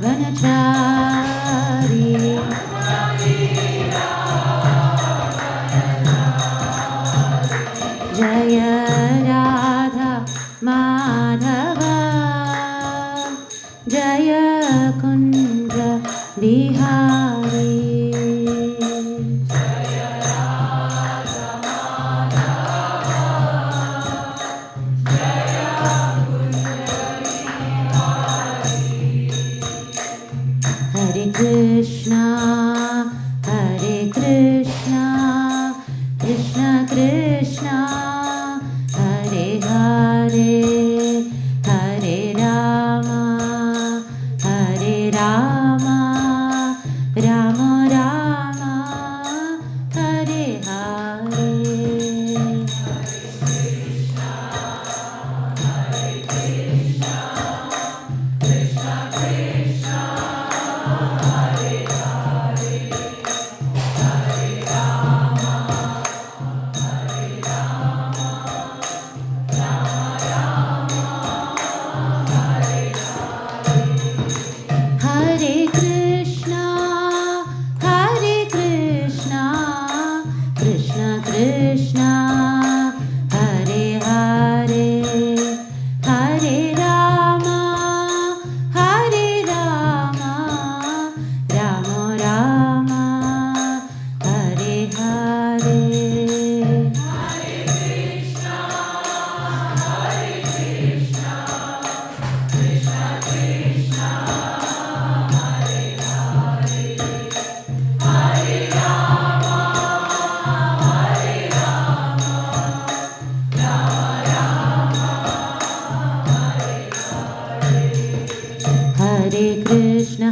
vanachari. Jaya Radha Madhava, Jaya Kunja Bihari. Hare Krishna, Krishna Krishna, Hare Hare, Hare Rama, Rama Rama, Hare Hare.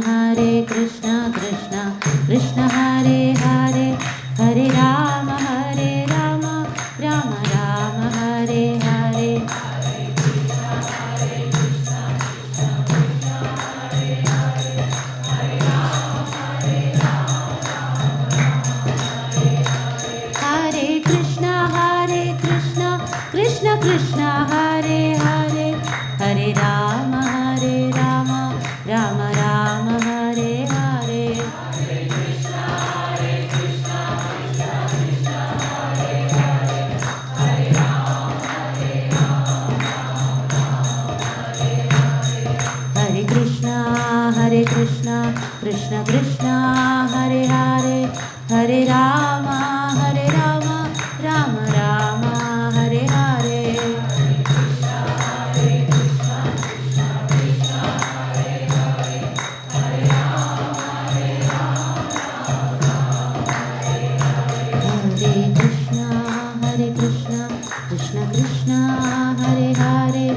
Hare Krishna, Krishna Krishna, Hare Hare, Hare Rama, Rama Rama, Hare Hare. Hare Krishna, Krishna Krishna, Hare Hare, Hare Rama, Rama Rama, Hare Hare. Hare Krishna, Krishna Krishna, Hare Hare, Hare Rama, Rama Rama, Hare Hare. Hare Krishna, Krishna Krishna, Hare Hare, Hare Rama, Rama Rama, Hare Hare. Hare Krishna, Krishna Krishna, Hare Hare,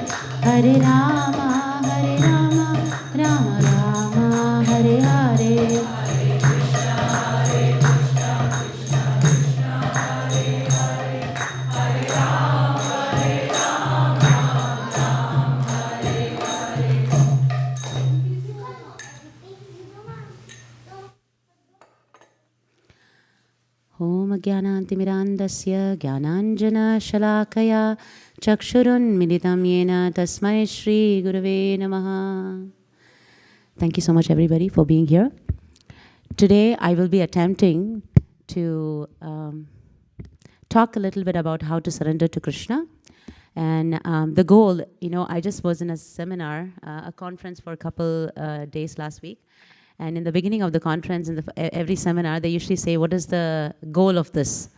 Hare Rama, Rama Rama, Hare Hare. Om Jnanantimirandasya Jnananjana Shalakaya Chakshurunmilitam Yena Tasmai Shri Gurave Namaha. Thank you so much, everybody, for being here. Today, I will be attempting to talk a little bit about how to surrender to Krishna. And the goal, I just was in a seminar, a conference for a couple days last week. And in the beginning of the conference, in every seminar, they usually say, what is the goal of this?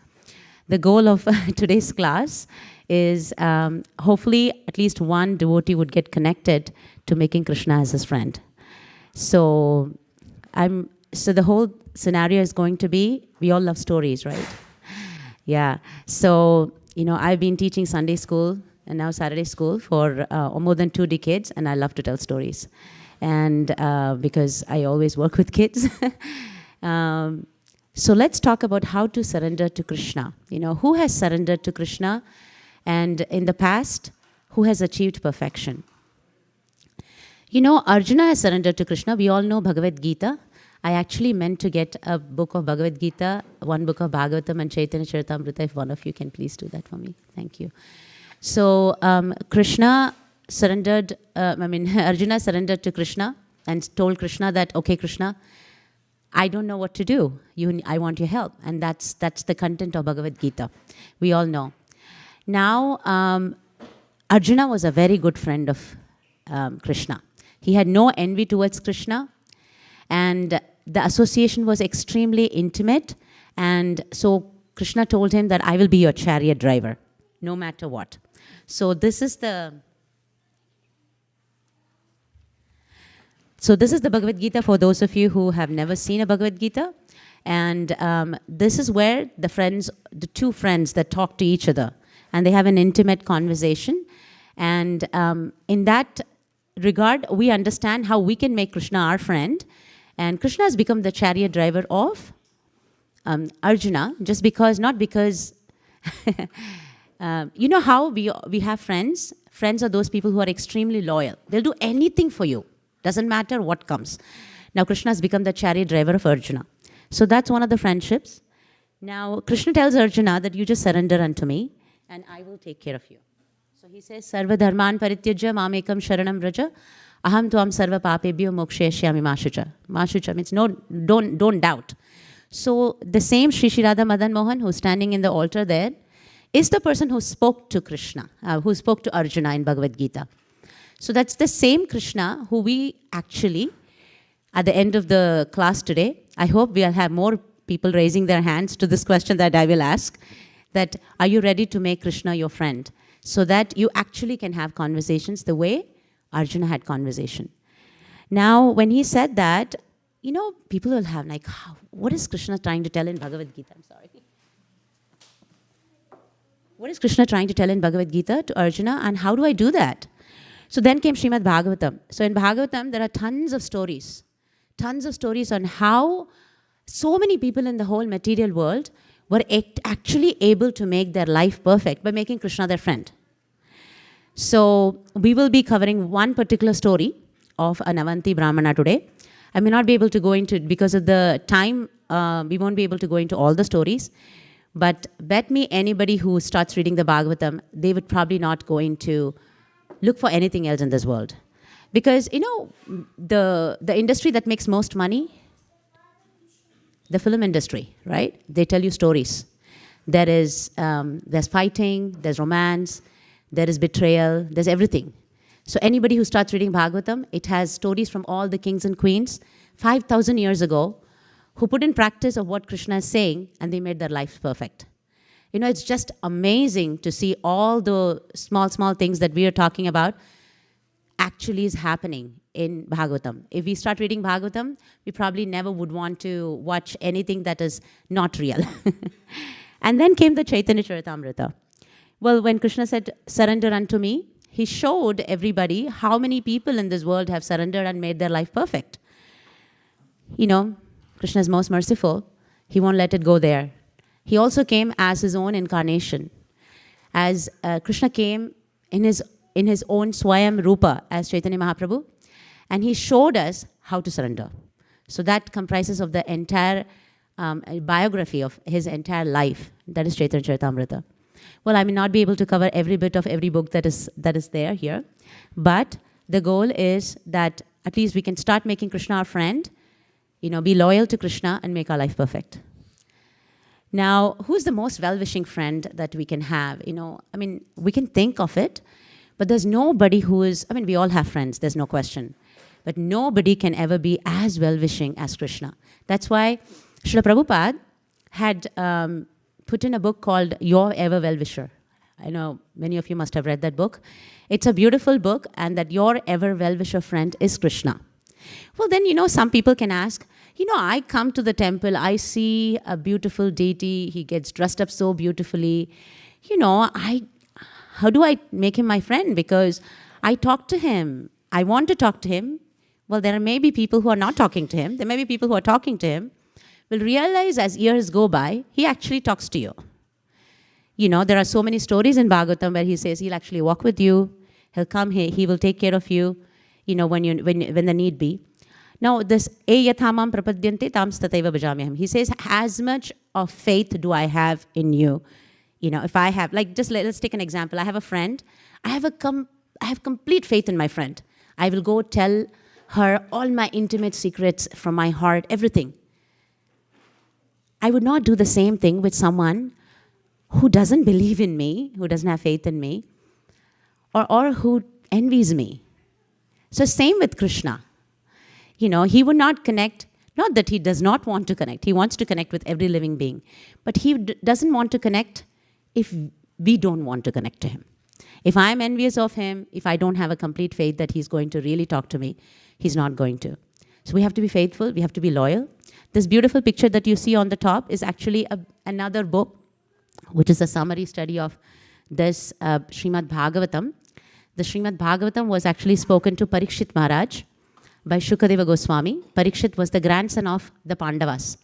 The goal of today's class is hopefully at least one devotee would get connected to making Krishna as his friend. So the whole scenario is going to be, we all love stories, right? Yeah. So, I've been teaching Sunday school and now Saturday school for more than 2 decades, and I love to tell stories. And because I always work with kids. So let's talk about how to surrender to Krishna. Who has surrendered to Krishna? And in the past, who has achieved perfection? Arjuna has surrendered to Krishna. We all know Bhagavad Gita. I actually meant to get a book of Bhagavad Gita, one book of Bhagavatam and Chaitanya Charitamrita, if one of you can please do that for me. Thank you. So Krishna surrendered, Arjuna surrendered to Krishna and told Krishna that, okay, Krishna, I don't know what to do. I want your help. And that's the content of Bhagavad Gita. We all know. Now, Arjuna was a very good friend of Krishna. He had no envy towards Krishna. And the association was extremely intimate. And so Krishna told him that I will be your chariot driver, no matter what. So this is the Bhagavad Gita for those of you who have never seen a Bhagavad Gita. And this is where the two friends that talk to each other, and they have an intimate conversation. And in that regard, we understand how we can make Krishna our friend. And Krishna has become the chariot driver of Arjuna, not because, you know how we have friends? Friends are those people who are extremely loyal. They'll do anything for you. Doesn't matter what comes. Now Krishna has become the chariot driver of Arjuna. So that's one of the friendships. Now Krishna tells Arjuna that you just surrender unto me and I will take care of you. So he says, Sarva dharman parityajya mamekam sharanam vraja aham tuam sarva papebhyo mokshayashyami mashucha. Mashucha means no, don't doubt. So the same Sri Sri Radha Madan Mohan who's standing in the altar there is the person who spoke to Krishna, who spoke to Arjuna in Bhagavad Gita. So that's the same Krishna who we actually, at the end of the class today, I hope we'll have more people raising their hands to this question that I will ask, that are you ready to make Krishna your friend? So that you actually can have conversations the way Arjuna had conversation. Now, when he said that, you know, people will have like, what is Krishna trying to tell in Bhagavad Gita? I'm sorry. What is Krishna trying to tell in Bhagavad Gita to Arjuna, and how do I do that? So then came Srimad Bhagavatam. So in Bhagavatam, there are tons of stories on how so many people in the whole material world were actually able to make their life perfect by making Krishna their friend. So we will be covering one particular story of an Avanti Brahmana today. I may not be able to go into it because of the time. We won't be able to go into all the stories. But bet me anybody who starts reading the Bhagavatam, they would probably not go into look for anything else in this world. Because, you know, the industry that makes most money, the film industry, right? They tell you stories. There's fighting, there's romance, there is betrayal, there's everything. So anybody who starts reading Bhagavatam, it has stories from all the kings and queens 5,000 years ago who put in practice of what Krishna is saying, and they made their life perfect. You know, it's just amazing to see all the small things that we are talking about actually is happening in Bhagavatam. If we start reading Bhagavatam, we probably never would want to watch anything that is not real. And then came the Chaitanya Charitamrita. Well, when Krishna said, surrender unto me, he showed everybody how many people in this world have surrendered and made their life perfect. You know, Krishna is most merciful. He won't let it go there. He also came as his own incarnation. As Krishna came in his own Swayam Rupa as Chaitanya Mahaprabhu, and he showed us how to surrender. So that comprises of the entire biography of his entire life. That is Chaitanya Charitamrita. Well, I may not be able to cover every bit of every book that is there here, but the goal is that at least we can start making Krishna our friend, you know, be loyal to Krishna and make our life perfect. Now, who's the most well-wishing friend that we can have? You know, I mean, we can think of it, but there's nobody who is, I mean, we all have friends, there's no question. But nobody can ever be as well-wishing as Krishna. That's why Srila Prabhupada had put in a book called Your Ever Well-Wisher. I know many of you must have read that book. It's a beautiful book, and that your ever well-wisher friend is Krishna. Well, then, you know, some people can ask, you know, I come to the temple, I see a beautiful deity, he gets dressed up so beautifully. You know, how do I make him my friend? Because I talk to him, I want to talk to him. Well, there may be people who are not talking to him. There may be people who are talking to him. Will realize as years go by, he actually talks to you. You know, there are so many stories in Bhagavatam where he says he'll actually walk with you, he'll come here, he will take care of you, you know, when the need be. Now, this e yathamam prapadyante tam stataiva bhajamyaham. He says, as much of faith do I have in you. You know, if I have, like, just let's take an example. I have a friend. I have complete faith in my friend. I will go tell her all my intimate secrets from my heart, everything. I would not do the same thing with someone who doesn't believe in me, who doesn't have faith in me, or who envies me. So same with Krishna. He would not connect, not that he does not want to connect. He wants to connect with every living being. But he doesn't want to connect if we don't want to connect to him. If I'm envious of him, if I don't have a complete faith that he's going to really talk to me, he's not going to. So we have to be faithful, we have to be loyal. This beautiful picture that you see on the top is actually another book, which is a summary study of this Srimad Bhagavatam. The Srimad Bhagavatam was actually spoken to Parikshit Maharaj by Shukadeva Goswami. Parikshit was the grandson of the Pandavas.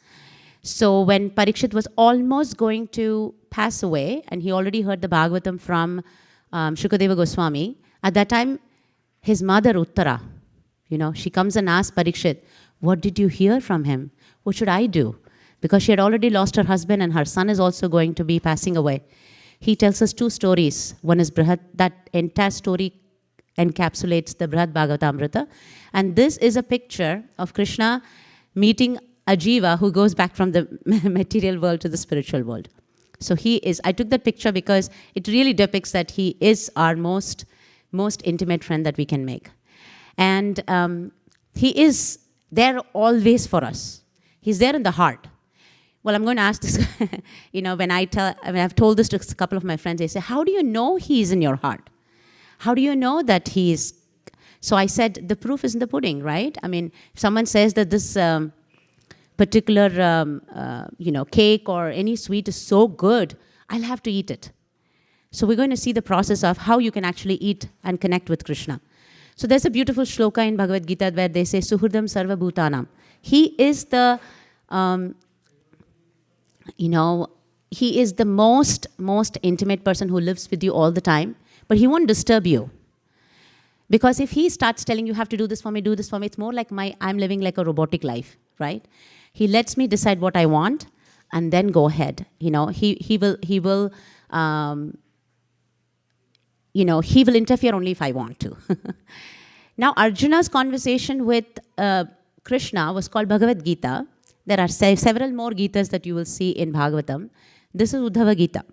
So when Parikshit was almost going to pass away, and he already heard the Bhagavatam from Shukadeva Goswami, at that time, his mother Uttara, she comes and asks Parikshit, what did you hear from him? What should I do? Because she had already lost her husband and her son is also going to be passing away. He tells us two stories. One is Brihad, that entire story encapsulates the Brihad Bhagavatamrita. And this is a picture of Krishna meeting a jiva who goes back from the material world to the spiritual world. So I took that picture because it really depicts that he is our most intimate friend that we can make. And he is there always for us. He's there in the heart. Well, I'm going to ask this, when I've told this to a couple of my friends, they say, how do you know he's in your heart? How do you know that he is? So I said, the proof is in the pudding, right? I mean, if someone says that this particular, cake or any sweet is so good, I'll have to eat it. So we're going to see the process of how you can actually eat and connect with Krishna. So there's a beautiful shloka in Bhagavad Gita where they say, Suhurdam Sarva Bhutanam. He is the he is the most intimate person who lives with you all the time, but he won't disturb you. Because if he starts telling you have to do this for me, it's more like I'm living like a robotic life, right? He lets me decide what I want and then go ahead. He will interfere only if I want to. Now, Arjuna's conversation with Krishna was called Bhagavad Gita. There are several more Gitas that you will see in Bhagavatam. This is Udhava Gita.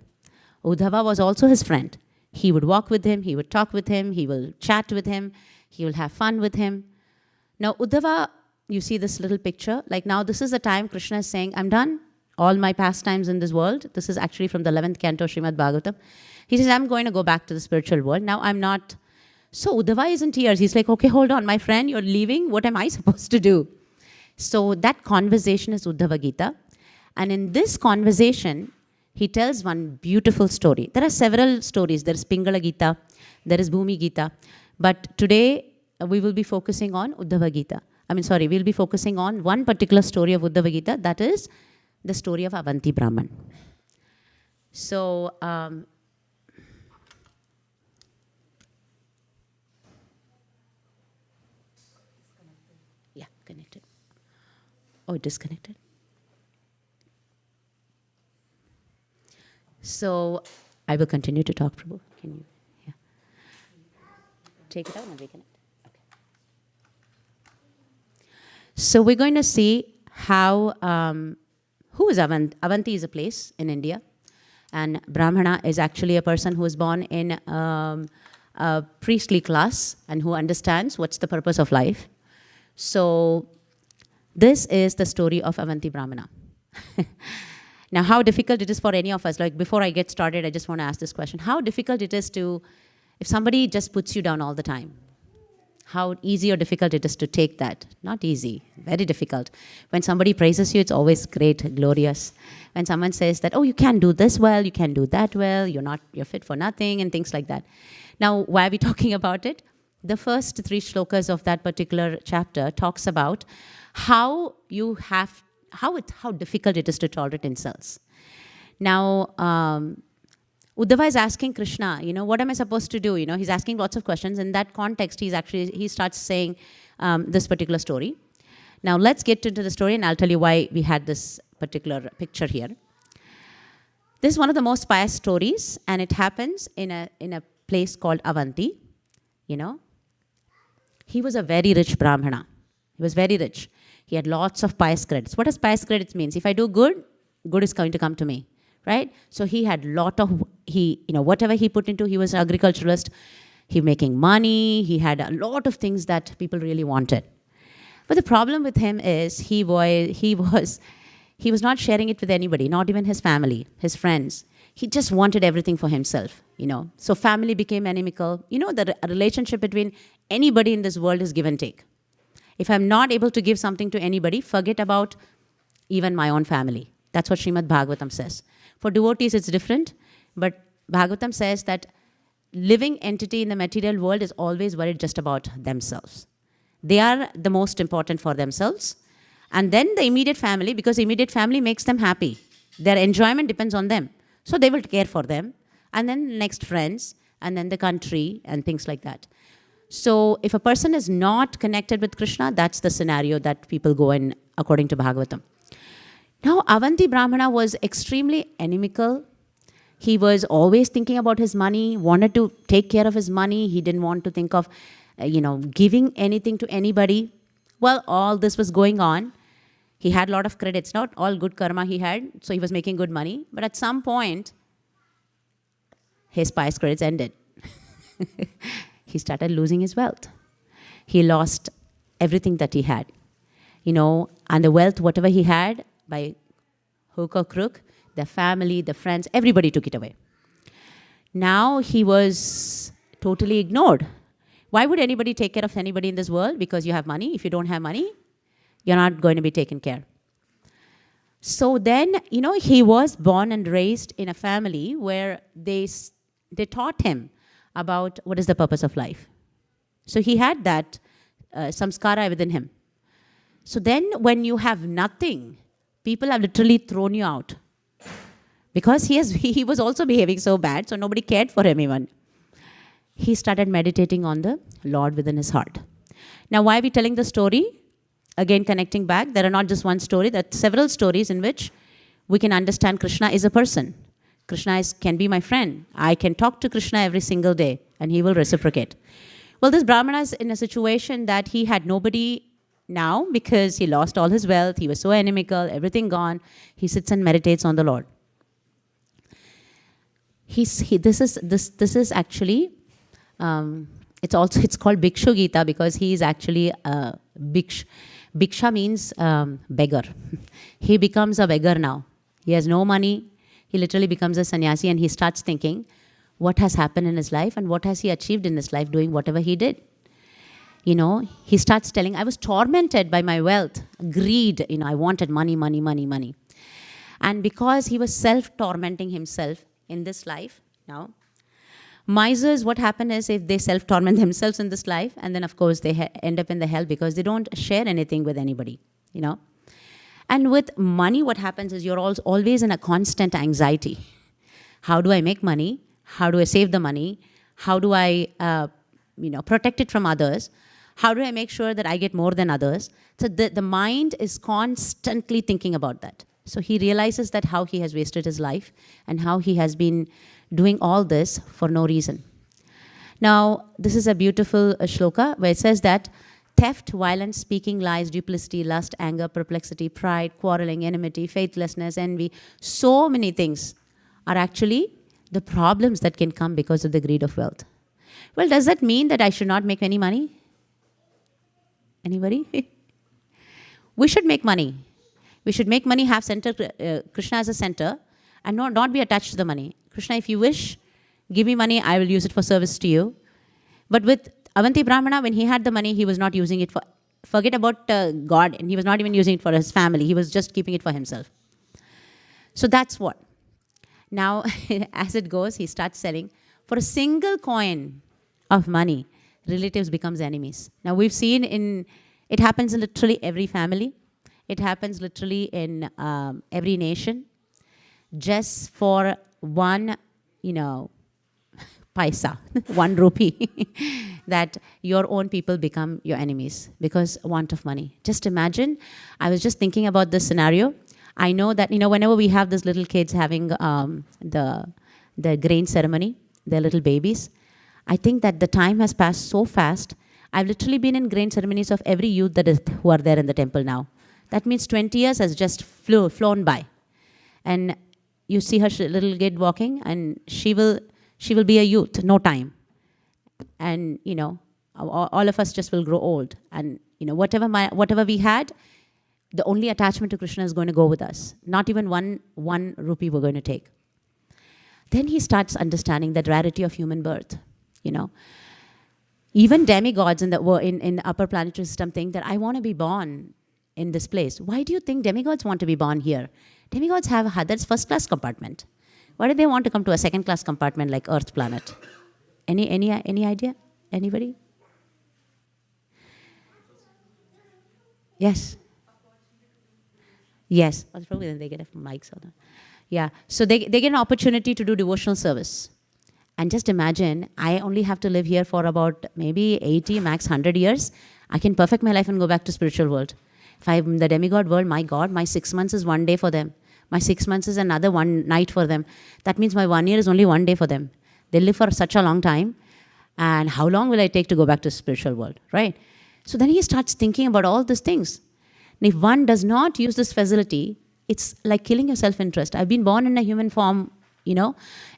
Udhava was also his friend. He would walk with him, he would talk with him, he will chat with him, he will have fun with him. Now, Udhava, you see this little picture. Like now, this is the time Krishna is saying, I'm done. All my pastimes in this world. This is actually from the 11th canto, Srimad Bhagavatam. He says, I'm going to go back to the spiritual world. Now, I'm not. So Udhava is in tears. He's like, okay, hold on, my friend, you're leaving. What am I supposed to do? So that conversation is Udhava Gita. And in this conversation, he tells one beautiful story. There are several stories. There is Pingala Gita, there is Bhumi Gita. But today, we will be focusing on Udhava Gita. We'll be focusing on one particular story of Udhava Gita, that is the story of Avanti Brahmana. So, yeah, connected. Oh, disconnected. So, I will continue to talk, Prabhu. Can you? Yeah. Take it out and reconnect. Okay. So, we're going to see how, who is Avanti? Avanti is a place in India. And Brahmana is actually a person who is born in a priestly class and who understands what's the purpose of life. So, this is the story of Avanti Brahmana. Now, how difficult it is for any of us, like before I get started, I just want to ask this question. How difficult it is to, if somebody just puts you down all the time, how easy or difficult it is to take that? Not easy, very difficult. When somebody praises you, it's always great, glorious. When someone says that, oh, you can't do this well, you can't do that well, you're fit for nothing, and things like that. Now, why are we talking about it? The first 3 shlokas of that particular chapter talks about how difficult it is to tolerate insults. Now, Udhava is asking Krishna, what am I supposed to do? He's asking lots of questions. In that context, he starts saying this particular story. Now, let's get into the story, and I'll tell you why we had this particular picture here. This is one of the most pious stories, and it happens in a place called Avanti. He was a very rich Brahmana. He was very rich. He had lots of pious credits. What does pious credits means? If I do good, good is going to come to me, right? So he had whatever he put into, he was an agriculturalist. He making money. He had a lot of things that people really wanted. But the problem with him is he was not sharing it with anybody, not even his family, his friends. He just wanted everything for himself, So family became inimical. The relationship between anybody in this world is give and take. If I'm not able to give something to anybody, forget about even my own family. That's what Srimad Bhagavatam says. For devotees, it's different. But Bhagavatam says that living entity in the material world is always worried just about themselves. They are the most important for themselves. And then the immediate family, because immediate family makes them happy. Their enjoyment depends on them. So they will care for them. And then next friends, and then the country, and things like that. So if a person is not connected with Krishna, that's the scenario that people go in according to Bhagavatam. Now, Avanti Brahmana was extremely inimical. He was always thinking about his money, wanted to take care of his money. He didn't want to think of, giving anything to anybody. Well, all this was going on. He had a lot of credits, not all good karma he had, so he was making good money. But at some point, his pious credits ended. He started losing his wealth. He lost everything that he had. And the wealth, whatever he had, by hook or crook, the family, the friends, everybody took it away. Now he was totally ignored. Why would anybody take care of anybody in this world? Because you have money. If you don't have money, you're not going to be taken care. So then, he was born and raised in a family where they taught him about what is the purpose of life. So he had that samskara within him. So then when you have nothing, people have literally thrown you out. Because he was also behaving so bad, so nobody cared for him even. He started meditating on the Lord within his heart. Now, why are we telling the story? Again, connecting back, there are not just one story, there are several stories in which we can understand Krishna is a person. Krishna can be my friend. I can talk to Krishna every single day, and he will reciprocate. Well, this Brahmana is in a situation that he had nobody now because he lost all his wealth. He was so inimical, everything gone. He sits and meditates on the Lord. This is actually, it's called Bhikshu Gita because he is actually a Bhiksha. Bhiksha means beggar. He becomes a beggar now. He has no money. He literally becomes a sannyasi and he starts thinking what has happened in his life and what has he achieved in his life doing whatever he did. He starts telling, I was tormented by my wealth, greed, I wanted money, money, money, money. And because he was self-tormenting himself in this life now, misers, what happened is if they self-torment themselves in this life, and then of course they end up in the hell because they don't share anything with anybody, And with money, what happens is you're always in a constant anxiety. How do I make money? How do I save the money? How do I, protect it from others? How do I make sure that I get more than others? So the mind is constantly thinking about that. So he realizes that how he has wasted his life and how he has been doing all this for no reason. Now, this is a beautiful shloka where it says that theft, violence, speaking lies, duplicity, lust, anger, perplexity, pride, quarreling, enmity, faithlessness, envy, so many things are actually the problems that can come because of the greed of wealth. Well, does that mean that I should not make any money? Anybody? We should make money. We should make money, have Krishna as a center, and not be attached to the money. Krishna, if you wish, give me money, I will use it for service to you. But with Avanti Brahmana, when he had the money, he was not using it forget about God, and he was not even using it for his family. He was just keeping it for himself. So that's what. Now, as it goes, he starts selling. For a single coin of money, relatives becomes enemies. Now, we've seen it happens in literally every family. It happens literally in every nation. Just for one, paisa, 1 rupee, that your own people become your enemies because want of money. Just imagine, I was just thinking about this scenario. I know that, whenever we have these little kids having the grain ceremony, their little babies, I think that the time has passed so fast. I've literally been in grain ceremonies of every youth who are there in the temple now. That means 20 years has just flown by. And you see her little kid walking, and she will be a youth, no time. And, all of us just will grow old. And, whatever we had, the only attachment to Krishna is going to go with us. Not even one rupee we're going to take. Then he starts understanding the rarity of human birth, Even demigods in the upper planetary system think that I want to be born in this place. Why do you think demigods want to be born here? Demigods have that's first-class compartment. Why do they want to come to a second-class compartment like Earth planet? Any idea? Anybody? Yes. Yes. Probably then they get a mic. Yeah. So they get an opportunity to do devotional service. And just imagine, I only have to live here for about maybe 80, max 100 years. I can perfect my life and go back to spiritual world. If I'm in the demigod world, my God, my 6 months is 1 day for them. My 6 months is another one night for them. That means my 1 year is only 1 day for them. They live for such a long time. And how long will I take to go back to spiritual world, right? So then he starts thinking about all these things. And if one does not use this facility, it's like killing your self-interest. I've been born in a human form,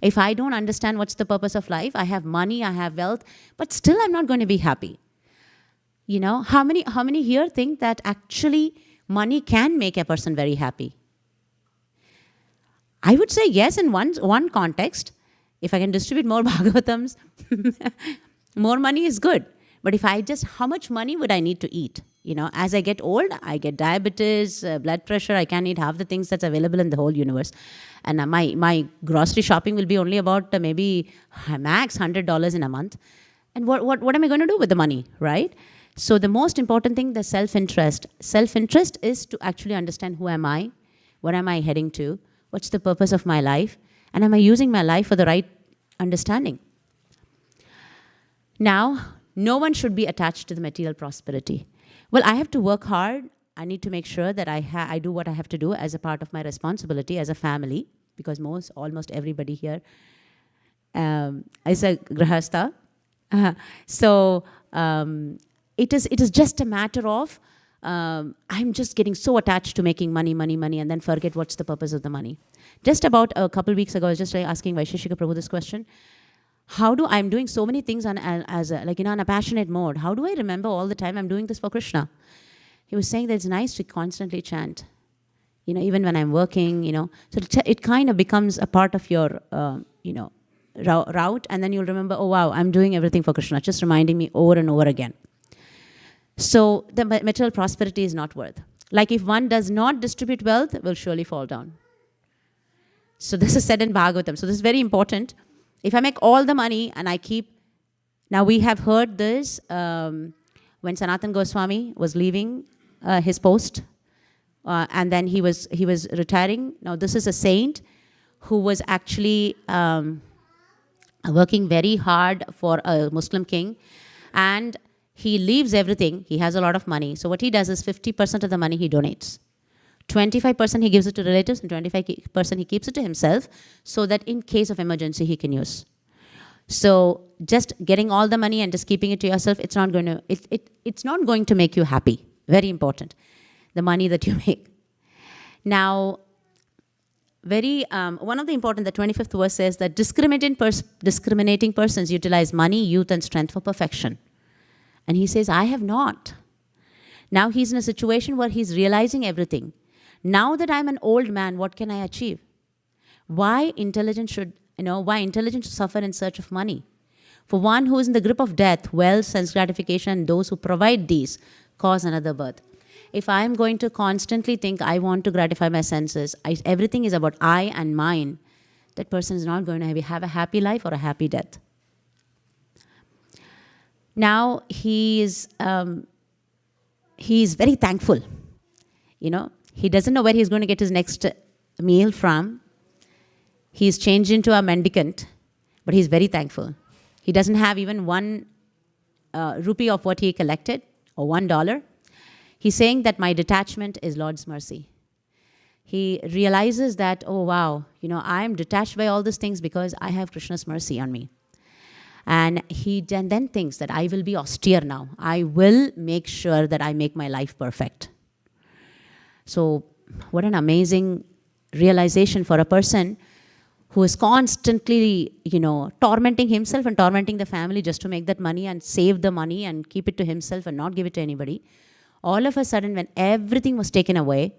If I don't understand what's the purpose of life, I have money, I have wealth, but still I'm not going to be happy. How many here think that actually money can make a person very happy? I would say yes in one context. If I can distribute more Bhagavatams, more money is good. But how much money would I need to eat? As I get old, I get diabetes, blood pressure, I can't eat half the things that's available in the whole universe. And my grocery shopping will be only about maybe max $100 in a month. And what am I going to do with the money, right? So the most important thing, the self-interest. Self-interest is to actually understand who am I, where am I heading to, what's the purpose of my life, and am I using my life for the right understanding? Now, no one should be attached to the material prosperity. Well, I have to work hard. I need to make sure that I do what I have to do as a part of my responsibility as a family, because almost everybody here is a grahastha. So it is just a matter of I'm just getting so attached to making money, and then forget what's the purpose of the money. Just about a couple weeks ago, I was just asking Vaisheshika Prabhu this question. I'm doing so many things on a passionate mode. How do I remember all the time I'm doing this for Krishna? He was saying that it's nice to constantly chant, even when I'm working, So it kind of becomes a part of your, route, and then you'll remember, oh wow, I'm doing everything for Krishna, just reminding me over and over again. So the material prosperity is not worth. Like if one does not distribute wealth, it will surely fall down. So this is said in Bhagavatam. So this is very important. If I make all the money and I keep... Now we have heard this when Sanatana Goswami was leaving his post and then he was retiring. Now this is a saint who was actually working very hard for a Muslim king, and he leaves everything. He has a lot of money. So what he does is 50% of the money he donates. 25% he gives it to relatives, and 25% he keeps it to himself, so that in case of emergency he can use. So just getting all the money and just keeping it to yourself, it's not going to make you happy. Very important, the money that you make. Now, one of the important, the 25th verse says that discriminating persons utilize money, youth, and strength for perfection. And he says, I have not. Now he's in a situation where he's realizing everything. Now that I'm an old man, what can I achieve? Why intelligence should suffer in search of money? For one who is in the grip of death, wealth, sense gratification, and those who provide these cause another birth. If I'm going to constantly think I want to gratify my senses, everything is about I and mine, that person is not going to have a happy life or a happy death. Now he is very thankful. He doesn't know where he's going to get his next meal from. He's changed into a mendicant, but he's very thankful. He doesn't have even 1 rupee of what he collected, or $1. He's saying that my detachment is Lord's mercy. He realizes that, oh wow, I'm detached by all these things because I have Krishna's mercy on me. And he then thinks that I will be austere now. I will make sure that I make my life perfect. So what an amazing realization for a person who is constantly, tormenting himself and tormenting the family just to make that money and save the money and keep it to himself and not give it to anybody. All of a sudden, when everything was taken away,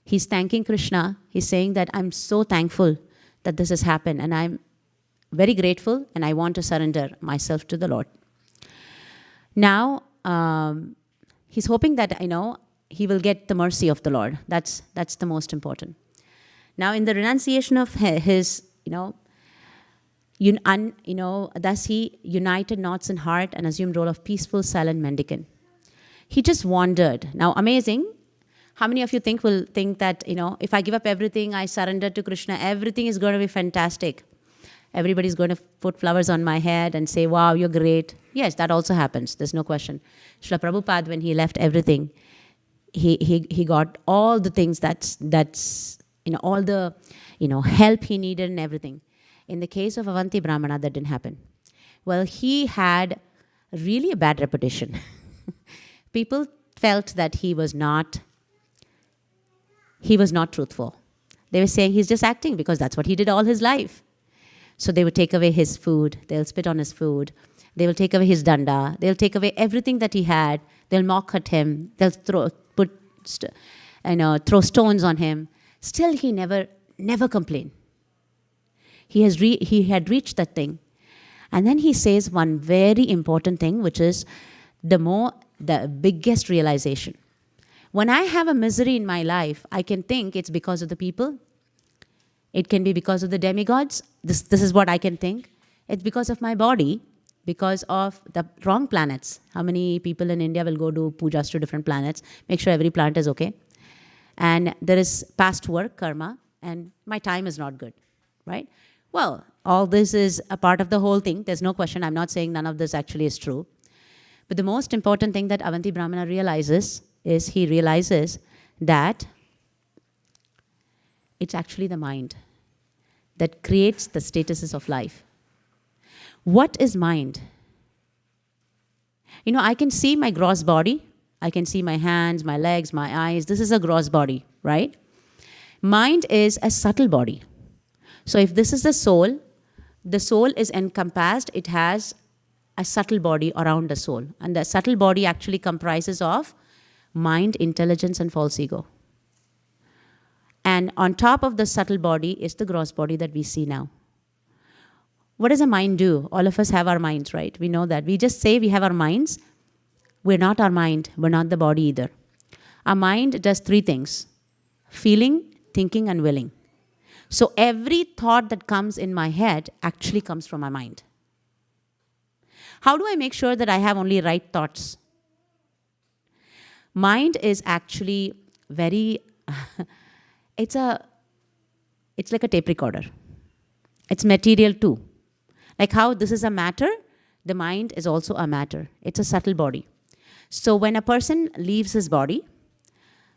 he's thanking Krishna. He's saying that I'm so thankful that this has happened, and I'm very grateful, and I want to surrender myself to the Lord. Now, he's hoping that, he will get the mercy of the Lord. That's the most important. Now, in the renunciation of his, thus he united knots in heart and assumed role of peaceful, silent mendicant. He just wandered. Now, amazing. How many of you will think that, if I give up everything, I surrender to Krishna, everything is going to be fantastic. Everybody's going to put flowers on my head and say, wow, you're great. Yes, that also happens. There's no question. Srila Prabhupada, when he left everything, he got all the things that's all the, help he needed and everything. In the case of Avanti Brahmana, that didn't happen. Well, he had really a bad reputation. People felt that he was not truthful. They were saying he's just acting because that's what he did all his life. So they would take away his food. They'll spit on his food. They will take away his danda. They'll take away everything that he had. They'll mock at him. They'll throw stones on him. Still, he never complained. He had reached that thing. And then he says one very important thing, which is the biggest realization. When I have a misery in my life, I can think it's because of the people. It can be because of the demigods. This is what I can think. It's because of my body, because of the wrong planets. How many people in India will go do pujas to different planets, make sure every planet is okay? And there is past work, karma, and my time is not good, right? Well, all this is a part of the whole thing. There's no question. I'm not saying none of this actually is true. But the most important thing that Avanti Brahmana realizes is he realizes that it's actually the mind that creates the statuses of life. What is mind? I can see my gross body. I can see my hands, my legs, my eyes. This is a gross body, right? Mind is a subtle body. So if this is the soul is encompassed. It has a subtle body around the soul. And the subtle body actually comprises of mind, intelligence, and false ego. And on top of the subtle body is the gross body that we see now. What does a mind do? All of us have our minds, right? We know that. We just say we have our minds. We're not our mind. We're not the body either. Our mind does three things: feeling, thinking, and willing. So every thought that comes in my head actually comes from my mind. How do I make sure that I have only right thoughts? Mind is actually very... It's like a tape recorder. It's material too. Like how this is a matter, the mind is also a matter. It's a subtle body. So when a person leaves his body,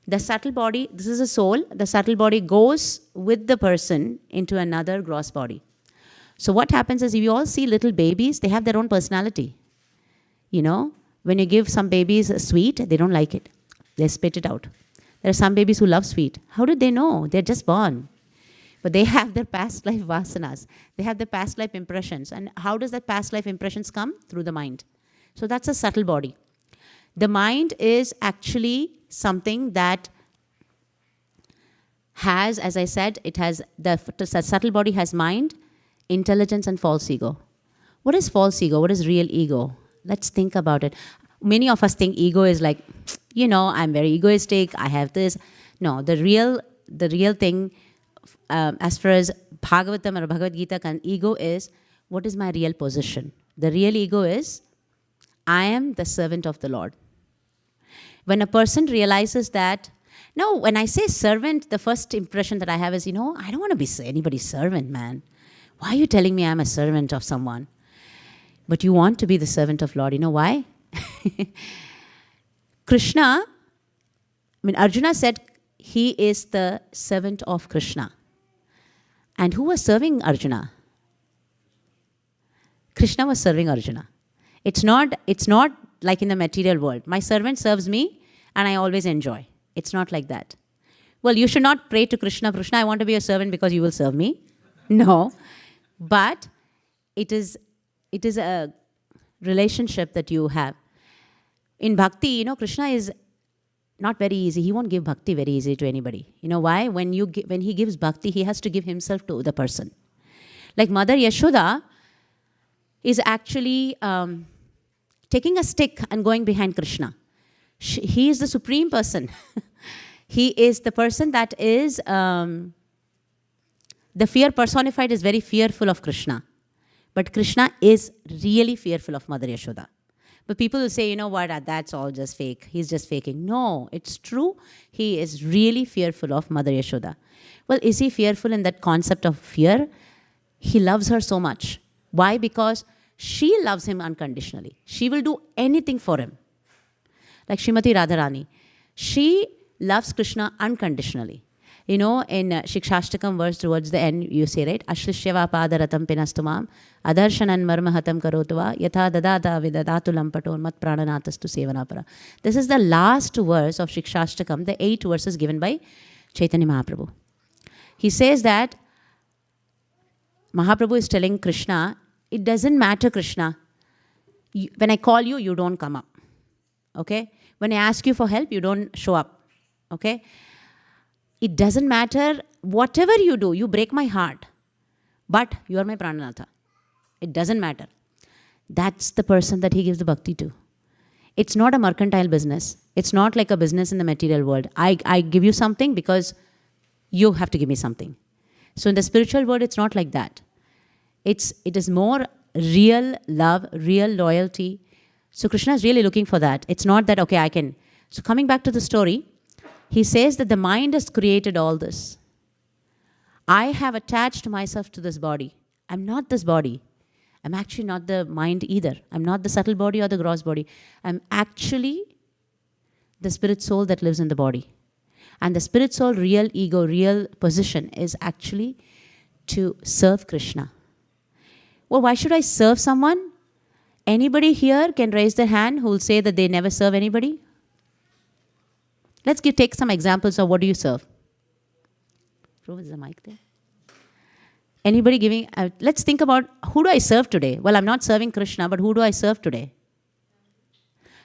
the subtle body, this is a soul, the subtle body goes with the person into another gross body. So what happens is, if you all see little babies, they have their own personality. When you give some babies a sweet, they don't like it. They spit it out. There are some babies who love sweet. How did they know? They're just born. But they have their past life vasanas. They have their past life impressions. And how does that past life impressions come? Through the mind. So that's a subtle body. The mind is actually something that has, as I said, it has the subtle body has mind, intelligence, and false ego. What is false ego? What is real ego? Let's think about it. Many of us think ego is like, I'm very egoistic, I have this. No, the real thing, as far as Bhagavatam or Bhagavad Gita, ego is, what is my real position? The real ego is, I am the servant of the Lord. When a person realizes that, no, when I say servant, the first impression that I have is, I don't want to be anybody's servant, man. Why are you telling me I'm a servant of someone? But you want to be the servant of Lord. You know why? Krishna, Arjuna said he is the servant of Krishna. And who was serving Arjuna? Krishna was serving Arjuna. It's not like in the material world. My servant serves me and I always enjoy. It's not like that. Well, you should not pray to Krishna, Krishna, I want to be a servant because you will serve me. No. But it is a relationship that you have. In bhakti, Krishna is not very easy. He won't give bhakti very easy to anybody. You know why? When he gives bhakti, he has to give himself to the person. Like Mother Yashoda is actually taking a stick and going behind Krishna. He is the supreme person. He is the person that is, the fear personified is very fearful of Krishna. But Krishna is really fearful of Mother Yashoda. But people will say, you know what, that's all just fake. He's just faking. No, it's true. He is really fearful of Mother Yashoda. Well, is he fearful in that concept of fear? He loves her so much. Why? Because she loves him unconditionally. She will do anything for him. Like Srimati Radharani. She loves Krishna unconditionally. In Shikshashtakam verse towards the end, you say, right? Ashlishyava padaratam pinastumam adarshanan marmahatam karotva yatha dadata vidadatu lampaton mat prananatastu sevanapara. This is the last verse of Shikshashtakam, the 8 verses given by Chaitanya Mahaprabhu. He says that Mahaprabhu is telling Krishna, it doesn't matter, Krishna. When I call you, you don't come up. Okay? When I ask you for help, you don't show up. Okay? It doesn't matter. Whatever you do, you break my heart. But you are my Prananatha. It doesn't matter. That's the person that he gives the bhakti to. It's not a mercantile business. It's not like a business in the material world. I give you something because you have to give me something. So in the spiritual world, it's not like that. It is more real love, real loyalty. So Krishna is really looking for that. It's not that, okay, I can. So coming back to the story, he says that the mind has created all this. I have attached myself to this body. I'm not this body. I'm actually not the mind either. I'm not the subtle body or the gross body. I'm actually the spirit soul that lives in the body. And the spirit soul, real ego, real position is actually to serve Krishna. Well, why should I serve someone? Anybody here can raise their hand who will say that they never serve anybody? Let's take some examples of what do you serve. Is the mic there? Anybody giving, let's think about who do I serve today? Well, I'm not serving Krishna, but who do I serve today?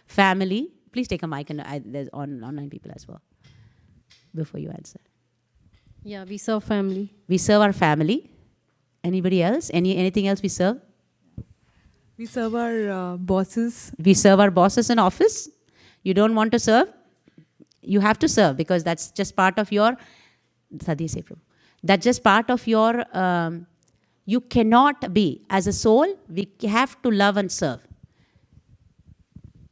Family. Please take a mic, and there's online people as well. Before you answer. Yeah, we serve family. We serve our family. Anybody else? Anything else we serve? We serve our bosses. We serve our bosses in office. You don't want to serve? You have to serve because that's just part of your, that's just part of your, you cannot be, as a soul, we have to love and serve.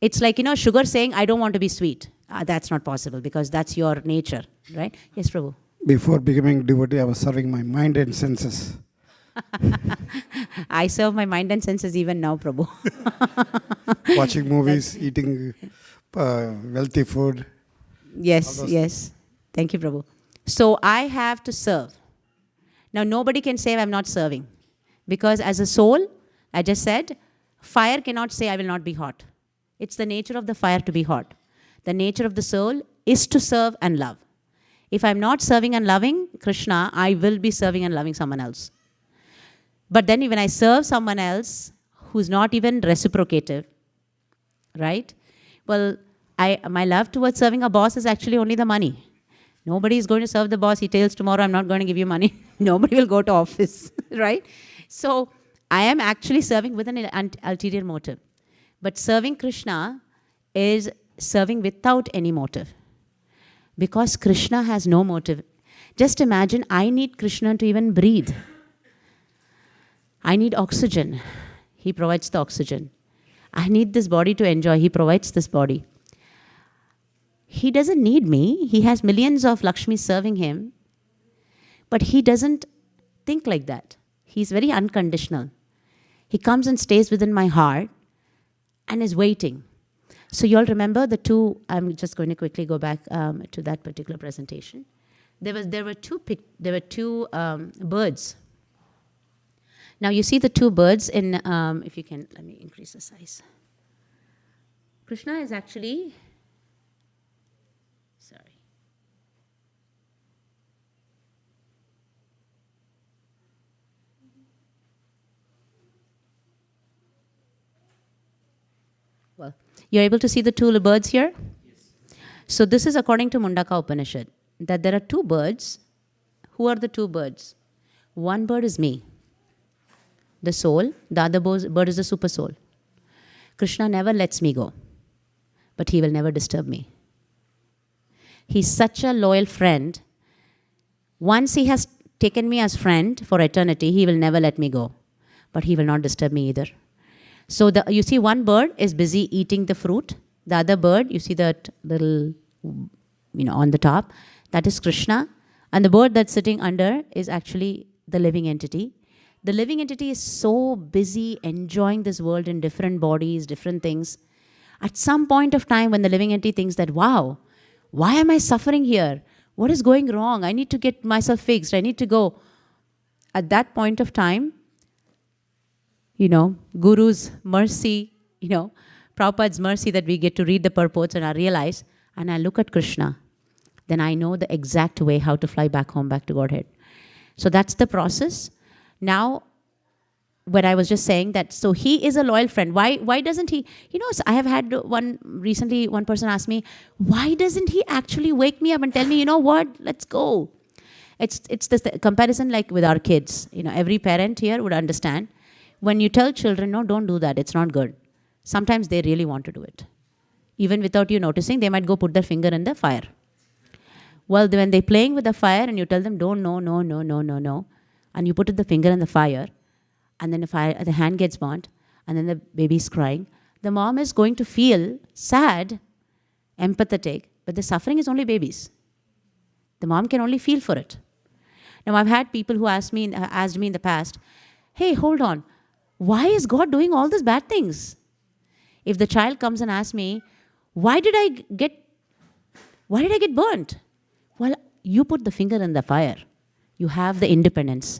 It's like, sugar saying, I don't want to be sweet. That's not possible because that's your nature, right? Yes, Prabhu. Before becoming devotee, I was serving my mind and senses. I serve my mind and senses even now, Prabhu. Watching movies, eating wealthy food. Yes, yes. Thank you, Prabhu. So I have to serve. Now, nobody can say I'm not serving. Because as a soul, I just said, fire cannot say I will not be hot. It's the nature of the fire to be hot. The nature of the soul is to serve and love. If I'm not serving and loving Krishna, I will be serving and loving someone else. But then when I serve someone else who's not even reciprocative, right? Well, my love towards serving a boss is actually only the money. Nobody is going to serve the boss. He tells tomorrow, I'm not going to give you money. Nobody will go to office, right? So I am actually serving with an ulterior motive. But serving Krishna is serving without any motive. Because Krishna has no motive. Just imagine, I need Krishna to even breathe. I need oxygen. He provides the oxygen. I need this body to enjoy. He provides this body. He doesn't need me. He has millions of Lakshmis serving him. But he doesn't think like that. He's very unconditional. He comes and stays within my heart and is waiting. So you all remember the two, I'm just going to quickly go back to that particular presentation. There were two birds. Now you see the two birds in, if you can, let me increase the size. Krishna is actually, sorry. Well, you're able to see the two birds here? Yes. So this is according to Mundaka Upanishad, that there are two birds. Who are the two birds? One bird is me, the soul. The other bird is the super soul. Krishna never lets me go, but he will never disturb me. He's such a loyal friend. Once he has taken me as friend for eternity, he will never let me go, but he will not disturb me either. So you see one bird is busy eating the fruit. The other bird, you see that little, on the top, that is Krishna. And the bird that's sitting under is actually the living entity. The living entity is so busy enjoying this world in different bodies, different things. At some point of time when the living entity thinks that, wow, why am I suffering here? What is going wrong? I need to get myself fixed. I need to go. At that point of time, Guru's mercy, Prabhupada's mercy that we get to read the purports and I realize, and I look at Krishna, then I know the exact way how to fly back home, back to Godhead. So that's the process. Now, what I was just saying that, so he is a loyal friend. Why doesn't he, I have had recently one person asked me, why doesn't he actually wake me up and tell me, what, let's go. It's this comparison like with our kids. Every parent here would understand. When you tell children, no, don't do that, it's not good. Sometimes they really want to do it. Even without you noticing, they might go put their finger in the fire. Well, when they're playing with the fire and you tell them, don't, no, and you put the finger in the fire, and then the hand gets burnt, and then the baby's crying, the mom is going to feel sad, empathetic, but the suffering is only babies. The mom can only feel for it. Now, I've had people who asked me in the past, hey, hold on, why is God doing all these bad things? If the child comes and asks me, why did I get burnt? Well, you put the finger in the fire. You have the independence.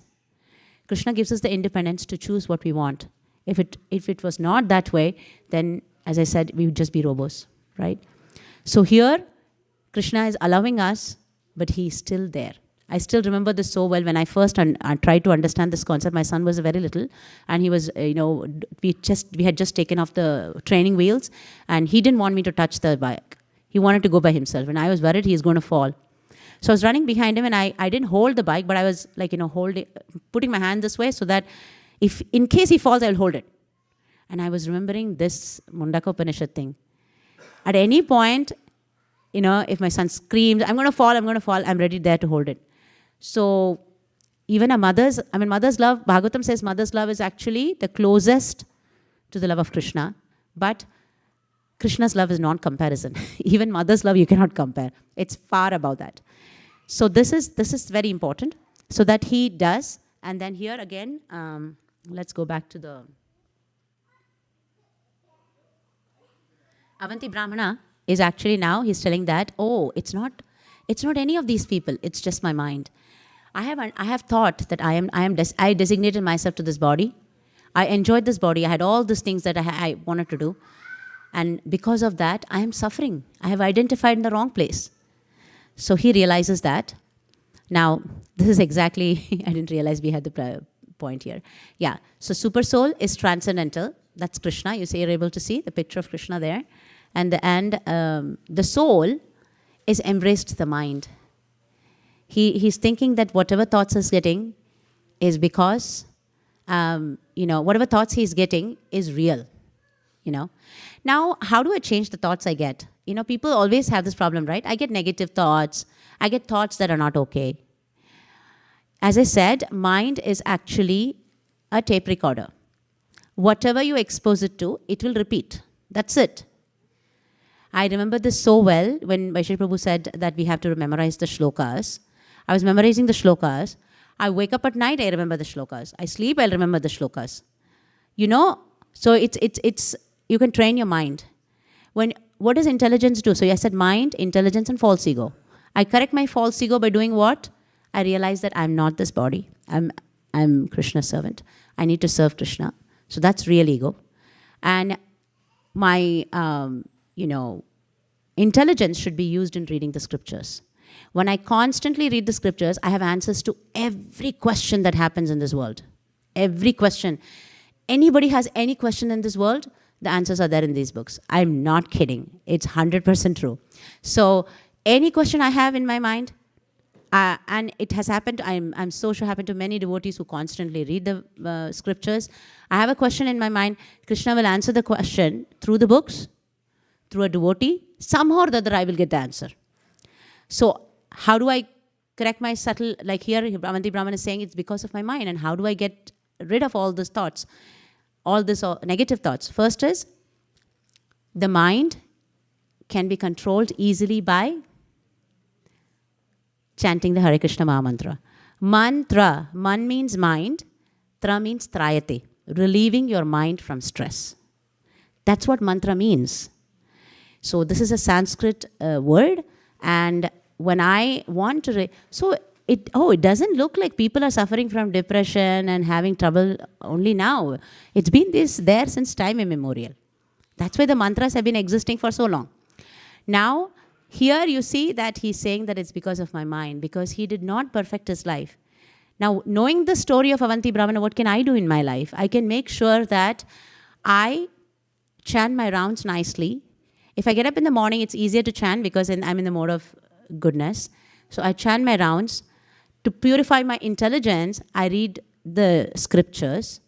Krishna gives us the independence to choose what we want. If it was not that way, then, as I said, we would just be robots, right? So here, Krishna is allowing us, but he's still there. I still remember this so well when I first tried to understand this concept. My son was very little, and he was, we had just taken off the training wheels, and he didn't want me to touch the bike. He wanted to go by himself, and I was worried he's going to fall. So I was running behind him, and I didn't hold the bike, but I was putting my hand this way so that if in case he falls, I'll hold it. And I was remembering this Mundaka Upanishad thing. At any point, if my son screams, I'm going to fall, I'm ready there to hold it. So even mother's love, Bhagavatam says mother's love is actually the closest to the love of Krishna. But Krishna's love is non-comparison. Even mother's love you cannot compare. It's far above that. So this is very important. So that he does. And then here again, let's go back to the Avanti Brahmana is actually now, he's telling that, oh, it's not any of these people, it's just my mind. I have thought that I designated myself to this body. I enjoyed this body. I had all these things that I wanted to do. And because of that, I am suffering. I have identified in the wrong place. So he realizes that. Now, this is exactly, I didn't realize we had the point here. Yeah, so super soul is transcendental. That's Krishna. You see, you're able to see the picture of Krishna there. And the soul is embraced the mind. He's thinking that whatever thoughts he's getting is because, whatever thoughts he's getting is real, Now, how do I change the thoughts I get? People always have this problem, right? I get negative thoughts. I get thoughts that are not okay. As I said, mind is actually a tape recorder. Whatever you expose it to, it will repeat. That's it. I remember this so well when Vaishnav Prabhu said that we have to memorize the shlokas. I was memorizing the shlokas. I wake up at night, I remember the shlokas. I sleep, I'll remember the shlokas. So it's you can train your mind. What does intelligence do? So I said mind, intelligence, and false ego. I correct my false ego by doing what? I realize that I'm not this body. I'm Krishna's servant. I need to serve Krishna. So that's real ego. And my, intelligence should be used in reading the scriptures. When I constantly read the scriptures, I have answers to every question that happens in this world. Every question. Anybody has any question in this world, the answers are there in these books. I'm not kidding. It's 100% true. So any question I have in my mind, and it has happened, I'm so sure happened to many devotees who constantly read the scriptures. I have a question in my mind. Krishna will answer the question through the books, through a devotee. Somehow or the other I will get the answer. So how do I correct my subtle, like here Avanti Brahmana is saying it's because of my mind, and how do I get rid of all these thoughts, all these negative thoughts? First is, the mind can be controlled easily by chanting the Hare Krishna Maha Mantra. Mantra, man means mind, tra means trayate, relieving your mind from stress. That's what mantra means. So this is a Sanskrit word, and when I want to, it doesn't look like people are suffering from depression and having trouble only now. It's been there since time immemorial. That's why the mantras have been existing for so long. Now, here you see that he's saying that it's because of my mind, because he did not perfect his life. Now, knowing the story of Avanti Brahmana, what can I do in my life? I can make sure that I chant my rounds nicely. If I get up in the morning, it's easier to chant because I'm in the mode of goodness. So I chant my rounds. To purify my intelligence, I read the scriptures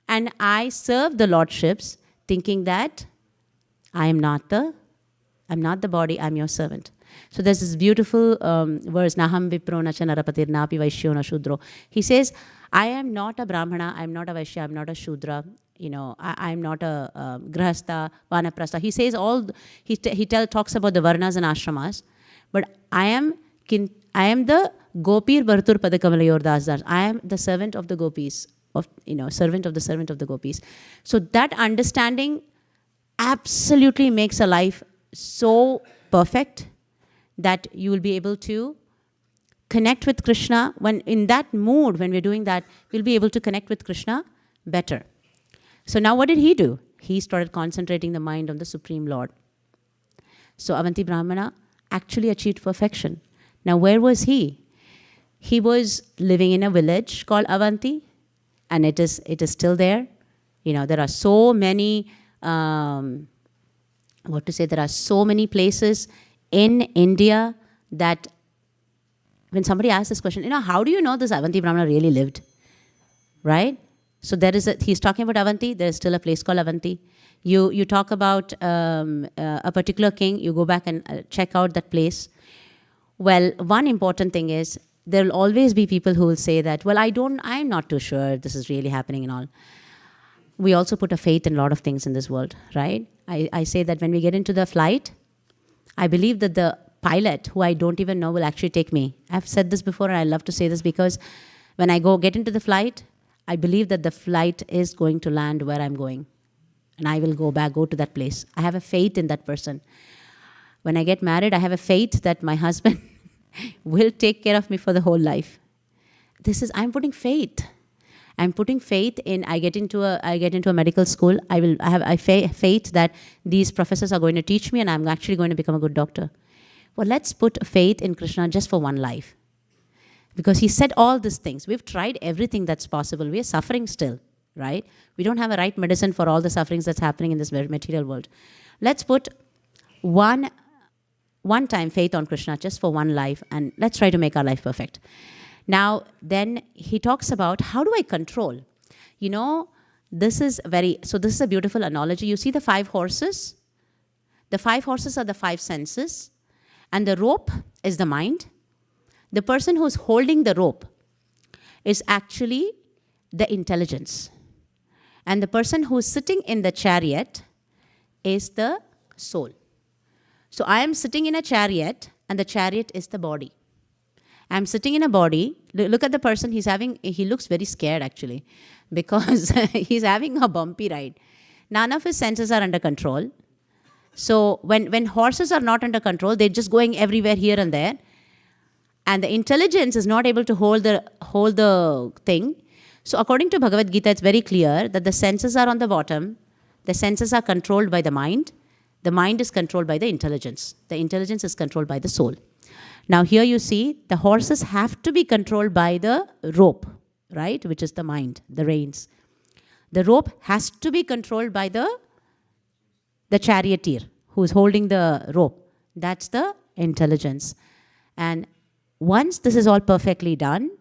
and I serve the lordships, thinking that I'm not the body, I'm your servant. So there's this beautiful verse, Naham Vipro Nacha Narapatir Napi Vaishyo Na Shudro. He says, I am not a Brahmana, I'm not a Vaishya, I'm not a Shudra, I'm not a Grahastha, Vanaprastha. He says talks about the Varnas and Ashramas, but I am the Gopir Bhartur Padakamalayur Das. I am the servant of the gopis, servant of the gopis. So that understanding absolutely makes a life so perfect that you will be able to connect with Krishna. When in that mood, when we're doing that, we'll be able to connect with Krishna better. So now what did he do? He started concentrating the mind on the Supreme Lord. So Avanti Brahmana actually achieved perfection. Now where was he? He was living in a village called Avanti, and it is still there. There are so many, there are so many places in India that when somebody asks this question, how do you know this Avanti Brahmana really lived? Right? So he's talking about Avanti, there is still a place called Avanti. You talk about a particular king, you go back and check out that place. Well, one important thing is, there will always be people who will say that, well, I'm not too sure this is really happening and all. We also put a faith in a lot of things in this world, right? I say that when we get into the flight, I believe that the pilot, who I don't even know, will actually take me. I've said this before, and I love to say this because when I get into the flight, I believe that the flight is going to land where I'm going. And I will go to that place. I have a faith in that person. When I get married, I have a faith that my husband will take care of me for the whole life. I'm putting faith. I'm putting faith in, I get into a medical school, I have faith that these professors are going to teach me and I'm actually going to become a good doctor. Well, let's put faith in Krishna just for one life. Because he said all these things. We've tried everything that's possible. We are suffering still, right? We don't have a right medicine for all the sufferings that's happening in this material world. Let's put one time faith on Krishna just for one life, and let's try to make our life perfect. Now, then he talks about, how do I control? This is a beautiful analogy. You see the 5 horses? The 5 horses are the 5 senses, and the rope is the mind. The person who's holding the rope is actually the intelligence. And the person who's sitting in the chariot is the soul. So I am sitting in a chariot, and the chariot is the body. I'm sitting in a body. Look at the person. He looks very scared actually, because he's having a bumpy ride. None of his senses are under control. So when horses are not under control, they're just going everywhere here and there. And the intelligence is not able to hold the thing. So according to Bhagavad Gita, it's very clear that the senses are on the bottom. The senses are controlled by the mind. The mind is controlled by the intelligence. The intelligence is controlled by the soul. Now here you see the horses have to be controlled by the rope, right? Which is the mind, the reins. The rope has to be controlled by the charioteer who is holding the rope. That's the intelligence. And once this is all perfectly done,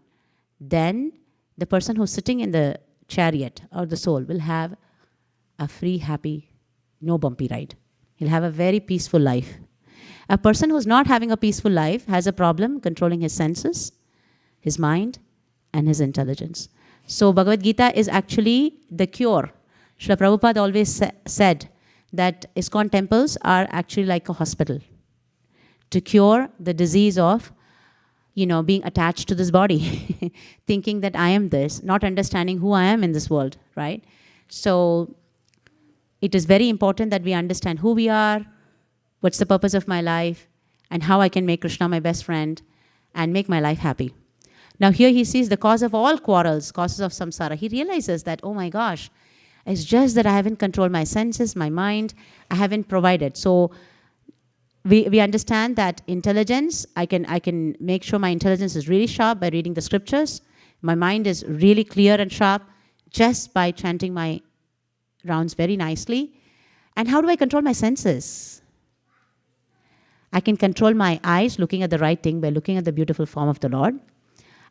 then the person who's sitting in the chariot or the soul will have a free, happy, no bumpy ride. He'll have a very peaceful life. A person who's not having a peaceful life has a problem controlling his senses, his mind, and his intelligence. So Bhagavad Gita is actually the cure. Srila Prabhupada always said that ISKCON temples are actually like a hospital to cure the disease of, being attached to this body, thinking that I am this, not understanding who I am in this world, right? So it is very important that we understand who we are, what's the purpose of my life, and how I can make Krishna my best friend and make my life happy. Now here he sees the cause of all quarrels, causes of samsara. He realizes that, oh my gosh, it's just that I haven't controlled my senses, my mind, I haven't provided. So we understand that intelligence, I can make sure my intelligence is really sharp by reading the scriptures. My mind is really clear and sharp just by chanting my rounds very nicely. And how do I control my senses? I can control my eyes looking at the right thing by looking at the beautiful form of the Lord.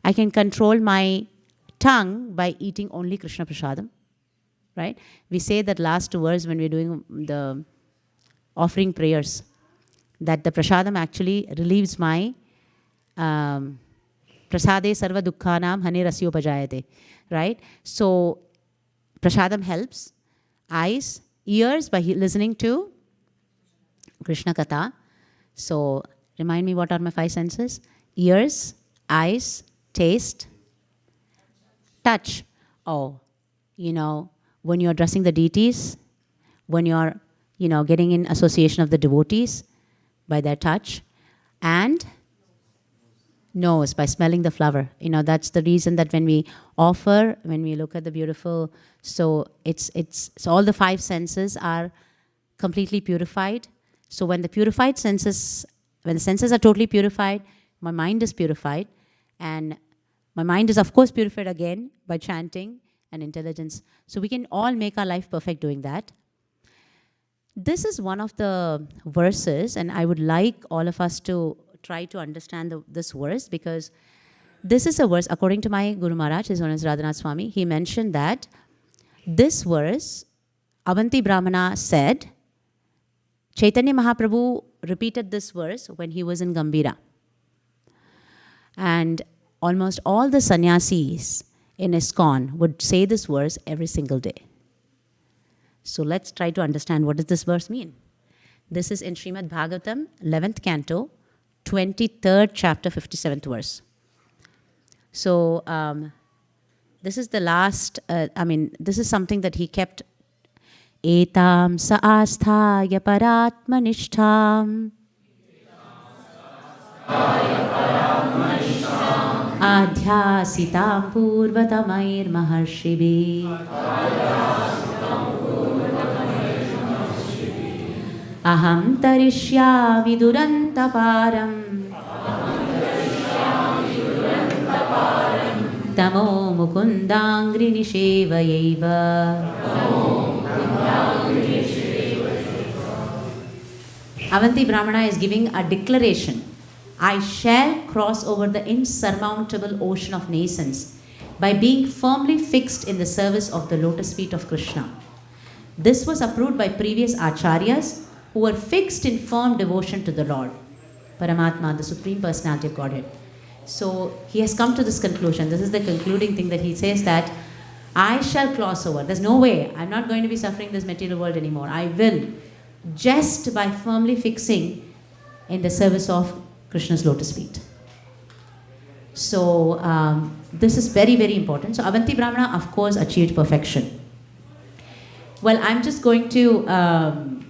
I can control my tongue by eating only Krishna Prasadam, right? We say that last verse when we're doing the offering prayers, that the Prasadam actually relieves my Prasade sarva dukkhanam hane rasyo pajayate, right? So Prasadam helps. Eyes, ears by listening to Krishna Katha. So remind me, what are my 5 senses? Ears, eyes, taste, touch. Oh, when you're addressing the deities, when you're, getting in association of the devotees by their touch, and nose by smelling the flower. That's the reason that when we offer, when we look at the beautiful, so so all the 5 senses are completely purified. So when the senses are totally purified, my mind is purified, and my mind is of course purified again by chanting and intelligence. So we can all make our life perfect doing that. This is one of the verses, and I would like all of us to try to understand this verse, because this is a verse, according to my Guru Maharaj, his Holiness Radhanath Swami, he mentioned that this verse, Avanti Brahmana said, Chaitanya Mahaprabhu repeated this verse when he was in Gambhira. And almost all the sannyasis in ISKCON would say this verse every single day. So let's try to understand, what does this verse mean? This is in Srimad Bhagavatam, 11th canto, 23rd chapter, 57th verse. So this is the last, this is something that he kept. Etam sa asthaya paratmanishtham adhyasitam purvatamair maharshibhi aham tarishyami durantaparam tamo mukundangri nishevayaiva. Avanti Brahmana is giving a declaration. I shall cross over the insurmountable ocean of nescience by being firmly fixed in the service of the lotus feet of Krishna. This was approved by previous acharyas who were fixed in firm devotion to the Lord, Paramatma, the Supreme Personality of Godhead. So he has come to this conclusion. This is the concluding thing that he says, that I shall cross over. There's no way. I'm not going to be suffering this material world anymore. I will, just by firmly fixing in the service of Krishna's lotus feet. So this is very, very important. So Avanti Brahmana, of course, achieved perfection. Well, I'm just going to, I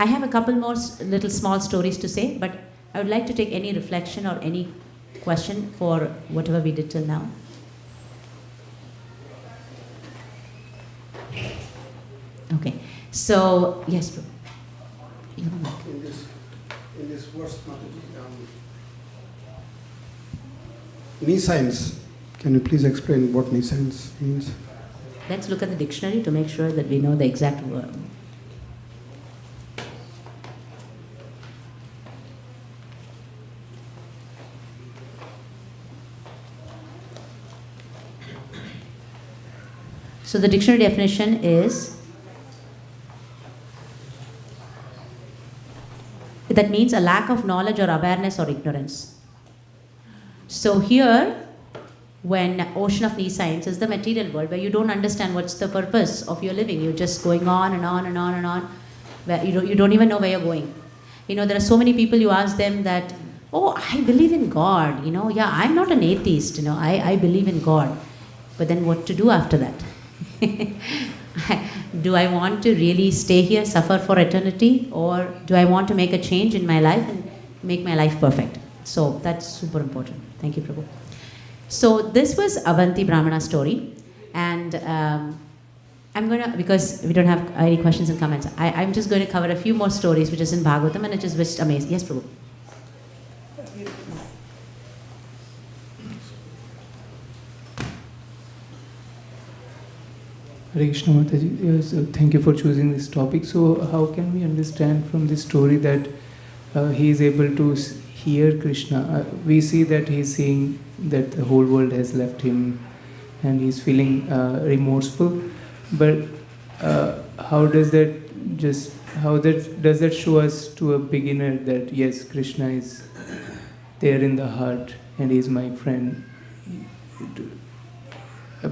have a couple more little small stories to say, but I would like to take any reflection or any question for whatever we did till now. Okay. So, yes, bro. In this verse, nescience. Can you please explain what nescience means? Let's look at the dictionary to make sure that we know the exact word. So the dictionary definition is, that means a lack of knowledge or awareness or ignorance. So here, when ocean of nescience is the material world where you don't understand what's the purpose of your living, you're just going on and on and on and on, where you don't even know where you're going. There are so many people, you ask them that, oh, I believe in God, yeah, I'm not an atheist, I believe in God. But then what to do after that? Do I want to really stay here, suffer for eternity, or do I want to make a change in my life and make my life perfect? So that's super important. Thank you, Prabhu. So this was Avanti Brahmana story, and I'm going to, because we don't have any questions and comments, I'm just going to cover a few more stories which is in Bhagavatam, and it is just amazing. Yes, Prabhu. Hare Krishna Mataji, yes, thank you for choosing this topic. So how can we understand from this story that he is able to hear Krishna? We see that he is seeing that the whole world has left him and he is feeling remorseful. But how does that does that show us to a beginner that yes, Krishna is there in the heart and he is my friend?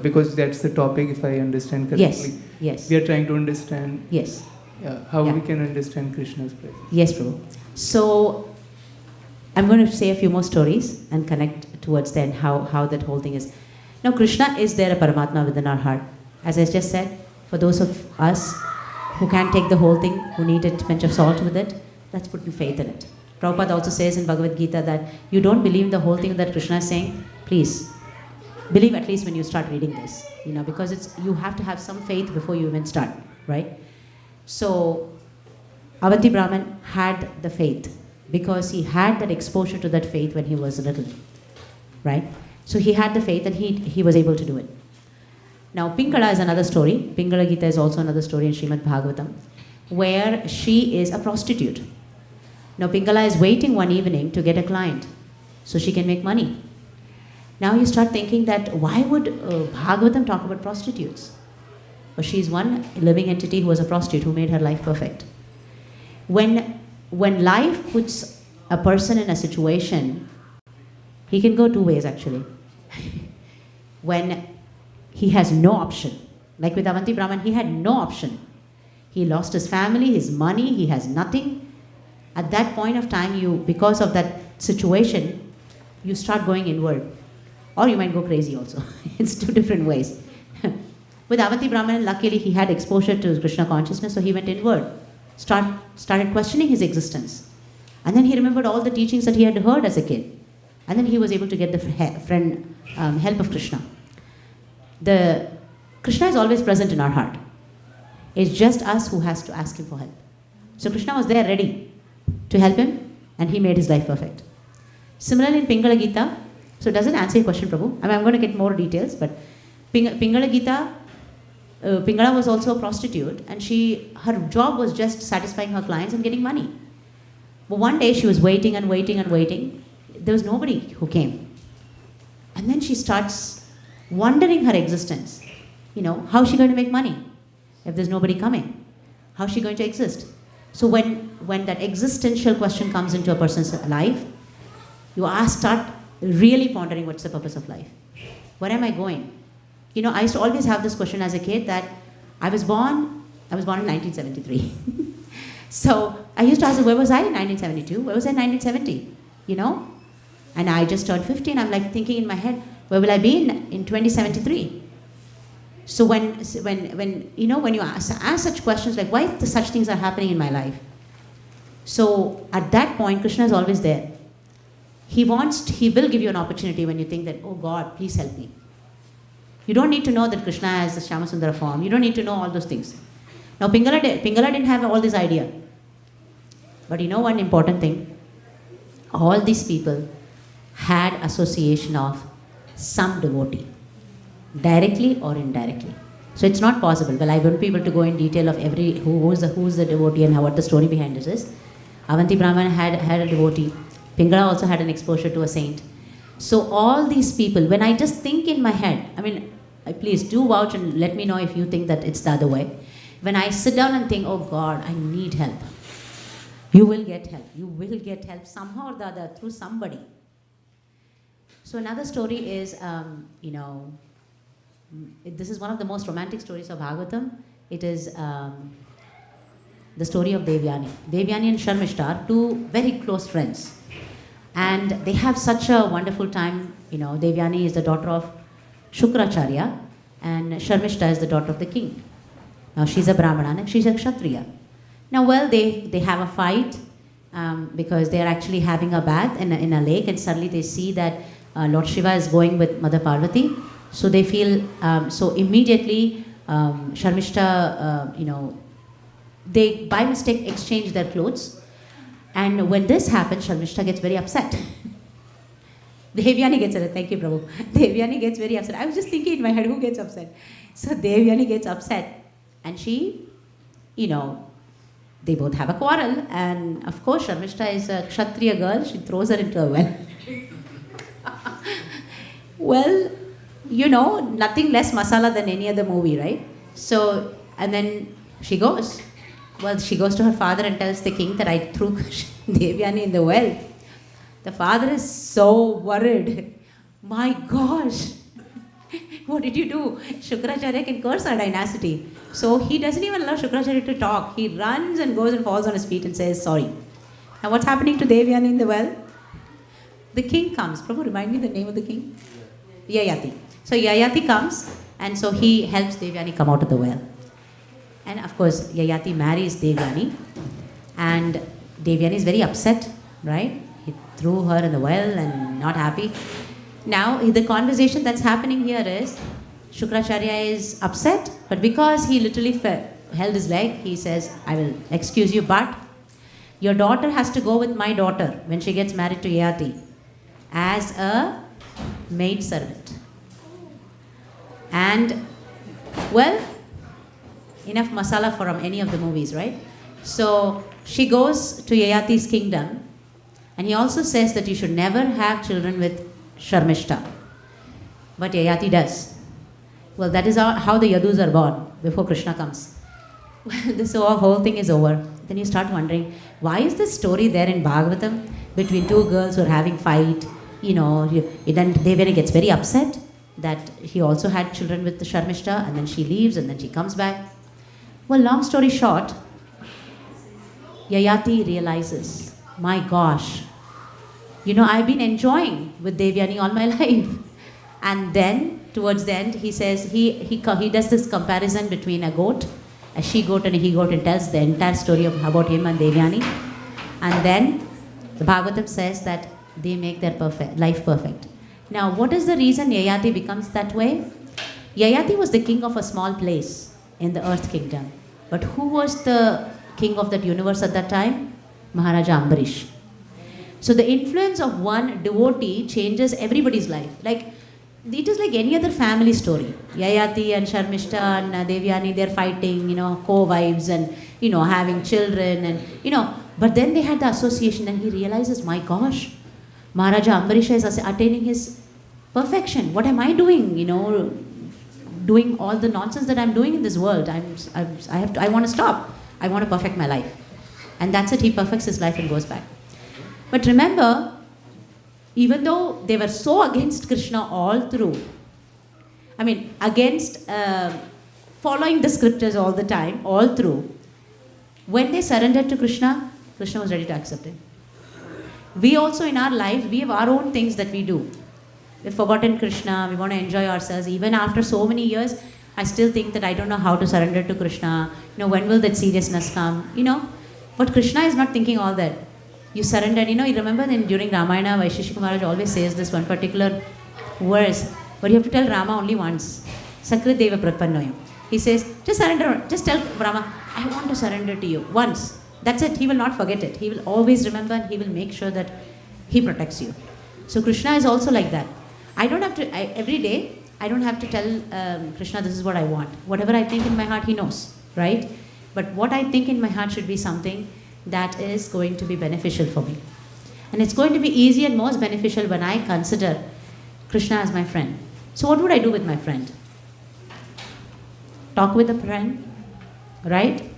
Because that's the topic, if I understand correctly. Yes. We are trying to understand. Yes. How we can understand Krishna's presence. Yes, Prabhu. So I'm going to say a few more stories and connect towards then how that whole thing is. Now, Krishna is there, a Paramatma within our heart. As I just said, for those of us who can't take the whole thing, who need a pinch of salt with it, let's put faith in it. Prabhupada also says in Bhagavad Gita that you don't believe the whole thing that Krishna is saying, please believe at least when you start reading this, because you have to have some faith before you even start, right? So Avanti Brahman had the faith because he had that exposure to that faith when he was little, right? So he had the faith and he was able to do it. Now Pingala is another story. Pingala Gita is also another story in Srimad Bhagavatam, where she is a prostitute. Now Pingala is waiting one evening to get a client so she can make money. Now you start thinking that why would Bhagavatam talk about prostitutes? Well, she's one living entity who was a prostitute who made her life perfect. When life puts a person in a situation, he can go two ways actually. When he has no option, like with Avanti Brahman, he had no option. He lost his family, his money, he has nothing. At that point of time, because of that situation, you start going inward. Or you might go crazy also. It's two different ways. With Avanti Brahman, luckily he had exposure to Krishna consciousness, so he went inward, started questioning his existence. And then he remembered all the teachings that he had heard as a kid. And then he was able to get the help of Krishna. Krishna is always present in our heart. It's just us who has to ask him for help. So Krishna was there ready to help him, and he made his life perfect. Similarly in Pingala Gita, so does it answer your question, Prabhu? I'm going to get more details, but Pingala Gita, Pingala was also a prostitute, and her job was just satisfying her clients and getting money. But one day she was waiting and waiting and waiting. There was nobody who came. And then she starts wondering her existence. How is she going to make money if there's nobody coming? How is she going to exist? So when that existential question comes into a person's life, you start really pondering what's the purpose of life. Where am I going? I used to always have this question as a kid that I was born in 1973. So I used to ask, where was I in 1972? Where was I in 1970? And I just turned 50 and I'm like thinking in my head, where will I be in 2073? So when you ask such questions like, why such things are happening in my life? So at that point, Krishna is always there. He will give you an opportunity when you think that, oh God, please help me. You don't need to know that Krishna has the Shyamasundara form. You don't need to know all those things. Now Pingala didn't have all this idea. But you know one important thing? All these people had association of some devotee, directly or indirectly. So it's not possible. Well, I won't be able to go in detail of who's the devotee and what the story behind this is. Avanti Brahmana had a devotee. Pingala also had an exposure to a saint. So all these people, when I just think in my head, I mean, please do vouch and let me know if you think that it's the other way. When I sit down and think, oh God, I need help. You will get help. You will get help somehow or the other through somebody. So another story is, this is one of the most romantic stories of Bhagavatam. It is the story of Devyani. Devyani and Sharmishta are two very close friends. And they have such a wonderful time. Devyani is the daughter of Shukracharya and Sharmishta is the daughter of the king. Now she's a Brahmana and she's a Kshatriya. Now, well, they have a fight because they are actually having a bath in a lake, and suddenly they see that Lord Shiva is going with Mother Parvati. So they feel, so immediately Sharmishta, they by mistake exchange their clothes. And when this happens, Sharmishta gets very upset. Devyani gets upset. Thank you, Prabhu. Devyani gets very upset. I was just thinking in my head, who gets upset? So Devyani gets upset. And she, they both have a quarrel. And of course, Sharmishta is a Kshatriya girl. She throws her into a well. Well, nothing less masala than any other movie, right? So, and then she goes. Well, she goes to her father and tells the king that I threw Devyani in the well. The father is so worried. My gosh, what did you do? Shukracharya can curse our dynasty. So he doesn't even allow Shukracharya to talk. He runs and goes and falls on his feet and says, sorry. Now what's happening to Devyani in the well? The king comes. Prabhu, remind me the name of the king? Yayati. So Yayati comes and so he helps Devyani come out of the well. And of course, Yayati marries Devyani. And Devyani is very upset, right? He threw her in the well and not happy. Now, the conversation that's happening here is, Shukracharya is upset, but because he literally held his leg, he says, I will excuse you, but your daughter has to go with my daughter when she gets married to Yayati as a maid servant. And, well, enough masala from any of the movies, right? So she goes to Yayati's kingdom, and he also says that you should never have children with Sharmishta. But Yayati does. Well, that is how the Yadus are born before Krishna comes. Well, this whole thing is over. Then you start wondering, why is this story there in Bhagavatam between two girls who are having fight? Then Devyani gets very upset that he also had children with the Sharmishta, and then she leaves and then she comes back. Well, long story short, Yayati realizes, my gosh, I've been enjoying with Devyani all my life. And then, towards the end, he says, he does this comparison between a she-goat and a he-goat, and tells the entire story about him and Devyani. And then, the Bhagavatam says that they make their life perfect. Now, what is the reason Yayati becomes that way? Yayati was the king of a small place in the earth kingdom. But who was the king of that universe at that time? Maharaja Ambarish. So the influence of one devotee changes everybody's life. It is like any other family story. Yayati and Sharmishta and Devyani, they're fighting, co-wives and, having children and, but then they had the association and he realizes, my gosh, Maharaja Ambarish is attaining his perfection. What am I doing, doing all the nonsense that I'm doing in this world? I want to stop. I want to perfect my life. And that's it, he perfects his life and goes back. But remember, even though they were so against Krishna all through, against following the scriptures all the time, all through, when they surrendered to Krishna, Krishna was ready to accept him. We also in our lives, we have our own things that we do. We've forgotten Krishna, we want to enjoy ourselves. Even after so many years, I still think that I don't know how to surrender to Krishna. When will that seriousness come? But Krishna is not thinking all that. You surrender. You remember during Ramayana, Vaisheshika Maharaj always says this one particular verse, but you have to tell Rama only once. Sakrit Deva Pratpannoyam. He says, just surrender, just tell Rama, I want to surrender to you. Once. That's it. He will not forget it. He will always remember and he will make sure that he protects you. So Krishna is also like that. I don't have to, every day, I don't have to tell Krishna this is what I want. Whatever I think in my heart, he knows, right? But what I think in my heart should be something that is going to be beneficial for me. And it's going to be easy and most beneficial when I consider Krishna as my friend. So what would I do with my friend? Talk with a friend, right?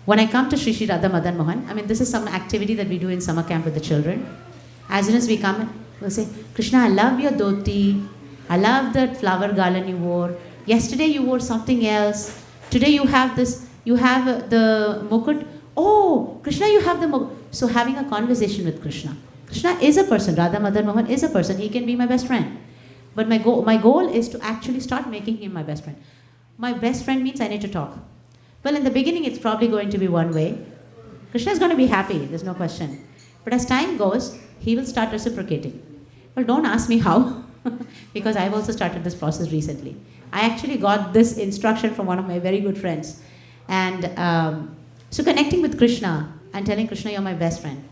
When I come to Sri Sri Radha Madan Mohan, I mean, this is some activity that we do in summer camp with the children. As soon as we come, we'll say, Krishna, I love your dhoti. I love that flower garland you wore. Yesterday you wore something else. Today you have this, you have the mukut. Oh, Krishna, you have the mukut. So having a conversation with Krishna. Krishna is a person. Radha Madan Mohan is a person. He can be my best friend. But my goal is to actually start making him my best friend. My best friend means I need to talk. Well, in the beginning, it's probably going to be one way. Krishna is going to be happy, there's no question. But as time goes, he will start reciprocating. Well, don't ask me how, because I've also started this process recently. I actually got this instruction from one of my very good friends. And so connecting with Krishna and telling Krishna, you're my best friend.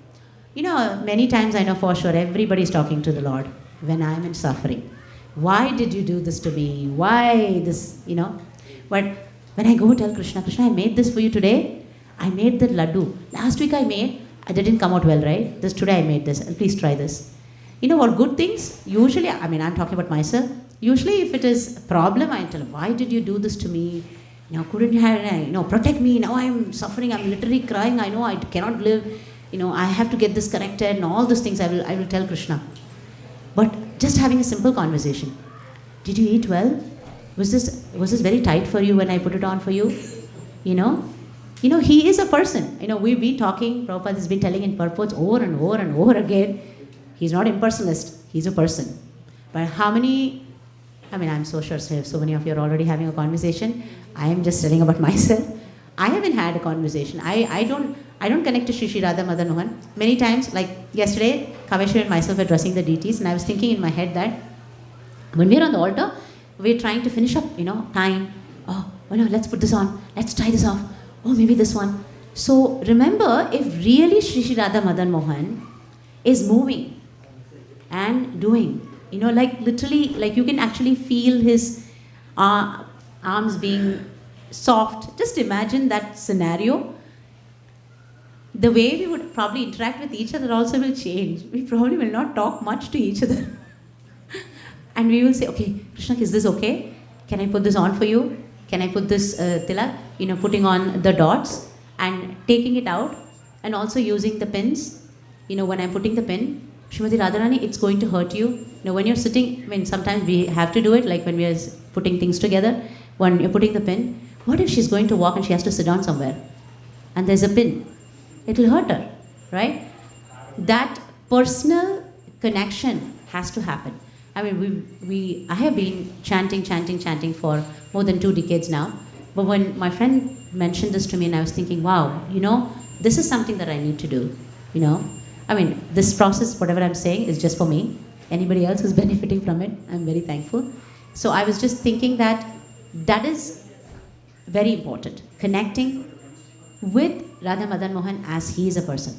You know, many times I know for sure everybody's talking to the Lord when I'm in suffering. Why did you do this to me? Why this, you know? But when I go tell Krishna, Krishna, I made this for you today. I made that laddu. Last week I made, it didn't come out well, right? Today I made this. Please try this. You know what, good things, usually, I mean, I'm talking about myself. Usually if it is a problem, I tell him, why did you do this to me? You know, couldn't you have, you know, protect me. Now I'm suffering. I'm literally crying. I know I cannot live. You know, I have to get this corrected and all those things I will tell Krishna. But just having a simple conversation. Did you eat well? Was this very tight for you when I put it on for you? You know, he is a person. You know, we've been talking, Prabhupada has been telling in purports over and over and over again. He's not impersonalist, he's a person. But how many, I mean, I'm so sure so many of you are already having a conversation. I am just telling about myself. I haven't had a conversation. I don't connect to Sri Sri Radha Madan Mohan. Many times, like yesterday, Kaveshwar and myself were dressing the deities, and I was thinking in my head that when we're on the altar, we're trying to finish up, you know, time. Oh, no, let's put this on. Let's try this off. Oh, maybe this one. So remember, if really Sri Sri Radha Madan Mohan is moving and doing, you know, like literally, like you can actually feel his arms being soft. Just imagine that scenario. The way we would probably interact with each other also will change. We probably will not talk much to each other. And we will say, okay, Krishna, is this okay? Can I put this on for you? Can I put this tilak? You know, putting on the dots and taking it out and also using the pins. You know, when I'm putting the pin, Srimati Radharani, it's going to hurt you. You know, when you're sitting, I mean, sometimes we have to do it, like when we are putting things together, when you're putting the pin, what if she's going to walk and she has to sit down somewhere? And there's a pin. It'll hurt her, right? That personal connection has to happen. I mean, I have been chanting for more than 2 decades now. But when my friend mentioned this to me, and I was thinking, wow, you know, this is something that I need to do, you know. I mean, this process, whatever I'm saying, is just for me. Anybody else who's benefiting from it, I'm very thankful. So I was just thinking that is very important. Connecting with Radha Madan Mohan as he is a person.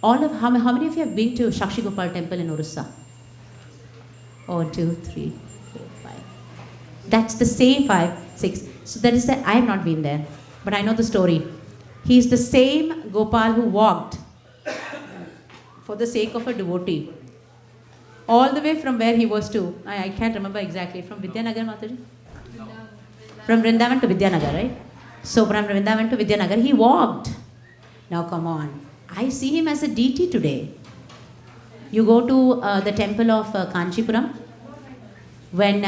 How many of you have been to Shakshi Gopal temple in Orissa? 1, 2, 3, 4, 5. That's the same 5, 6. So that is that I have not been there, but I know the story. He is the same Gopal who walked for the sake of a devotee, all the way from where he was to, I can't remember exactly, from Vidyanagar, Mataji? From Vrindavan to Vidyanagar, right? So from Vrindavan to Vidyanagar, he walked. Now come on, I see him as a deity today. You go to the temple of Kanchipuram, when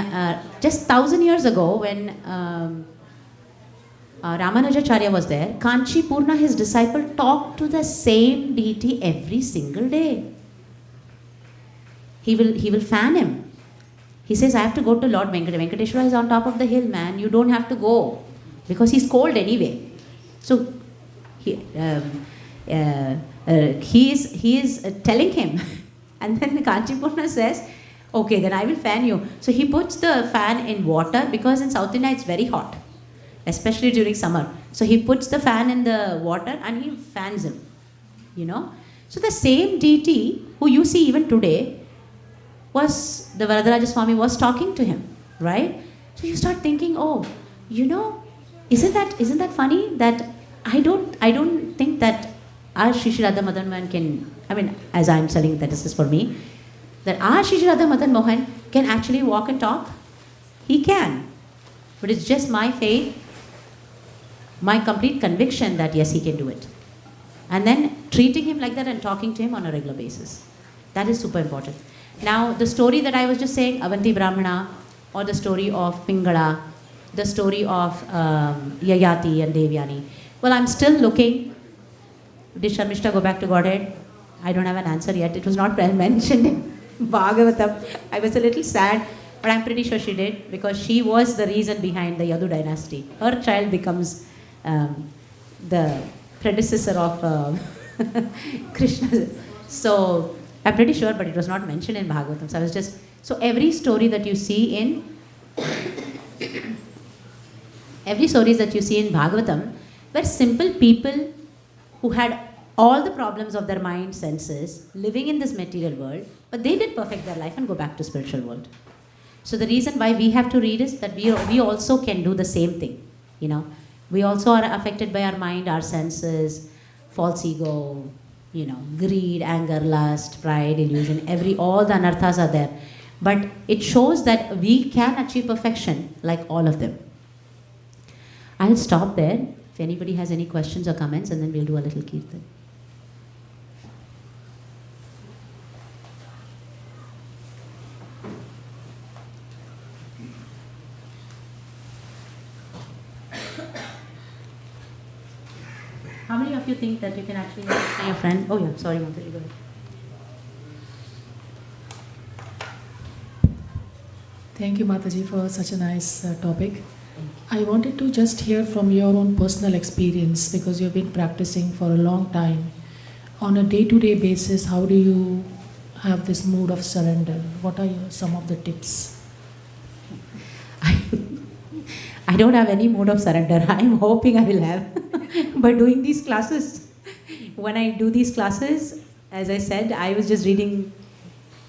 just 1,000 years ago, when Ramanujacharya was there, Kanchi Purna, his disciple, talked to the same deity every single day. He will fan him. He says, I have to go to Lord Venkateshwara. Venkateshwara is on top of the hill, man. You don't have to go. Because he's cold anyway. So he is telling him. And then Kanchi Purna says, okay, then I will fan you. So he puts the fan in water because in South India it's very hot. especially during summer. So he puts the fan in the water and he fans him, you know. So the same deity who you see even today was, the Varadaraja Swami was talking to him, right? So you start thinking, oh, you know, isn't that funny that I don't think that our Shri Shri Radha Madan Mohan can, I mean, as I'm telling that this is for me, that our Shri Shri Radha Madan Mohan can actually walk and talk. He can. But it's just my faith, my complete conviction that yes, he can do it. And then treating him like that and talking to him on a regular basis. That is super important. Now, the story that I was just saying, Avanti Brahmana, or the story of Pingala, the story of Yayati and Devyani. Well, I'm still looking. Did Sharmishta go back to Godhead? I don't have an answer yet. It was not mentioned in Bhagavatam. I was a little sad, but I'm pretty sure she did, because she was the reason behind the Yadu dynasty. Her child becomes the predecessor of Krishna. So I'm pretty sure, but it was not mentioned in Bhagavatam. So I was just, so every story that you see in Bhagavatam were simple people who had all the problems of their mind, senses, living in this material world, but they did perfect their life and go back to spiritual world. So the reason why we have to read is that we also can do the same thing, you know. We also are affected by our mind, our senses, false ego, you know, greed, anger, lust, pride, illusion, all the anarthas are there. But it shows that we can achieve perfection like all of them. I'll stop there. If anybody has any questions or comments, and then we'll do a little kirtan. How many of you think that you can actually help your friend? Oh yeah, sorry, Mataji, go ahead. Thank you, Mataji, for such a nice topic. I wanted to just hear from your own personal experience, because you've been practicing for a long time. On a day-to-day basis, how do you have this mood of surrender? What are some of the tips? I don't have any mode of surrender. I'm hoping I will have by doing these classes. When I do these classes, as I said, I was just reading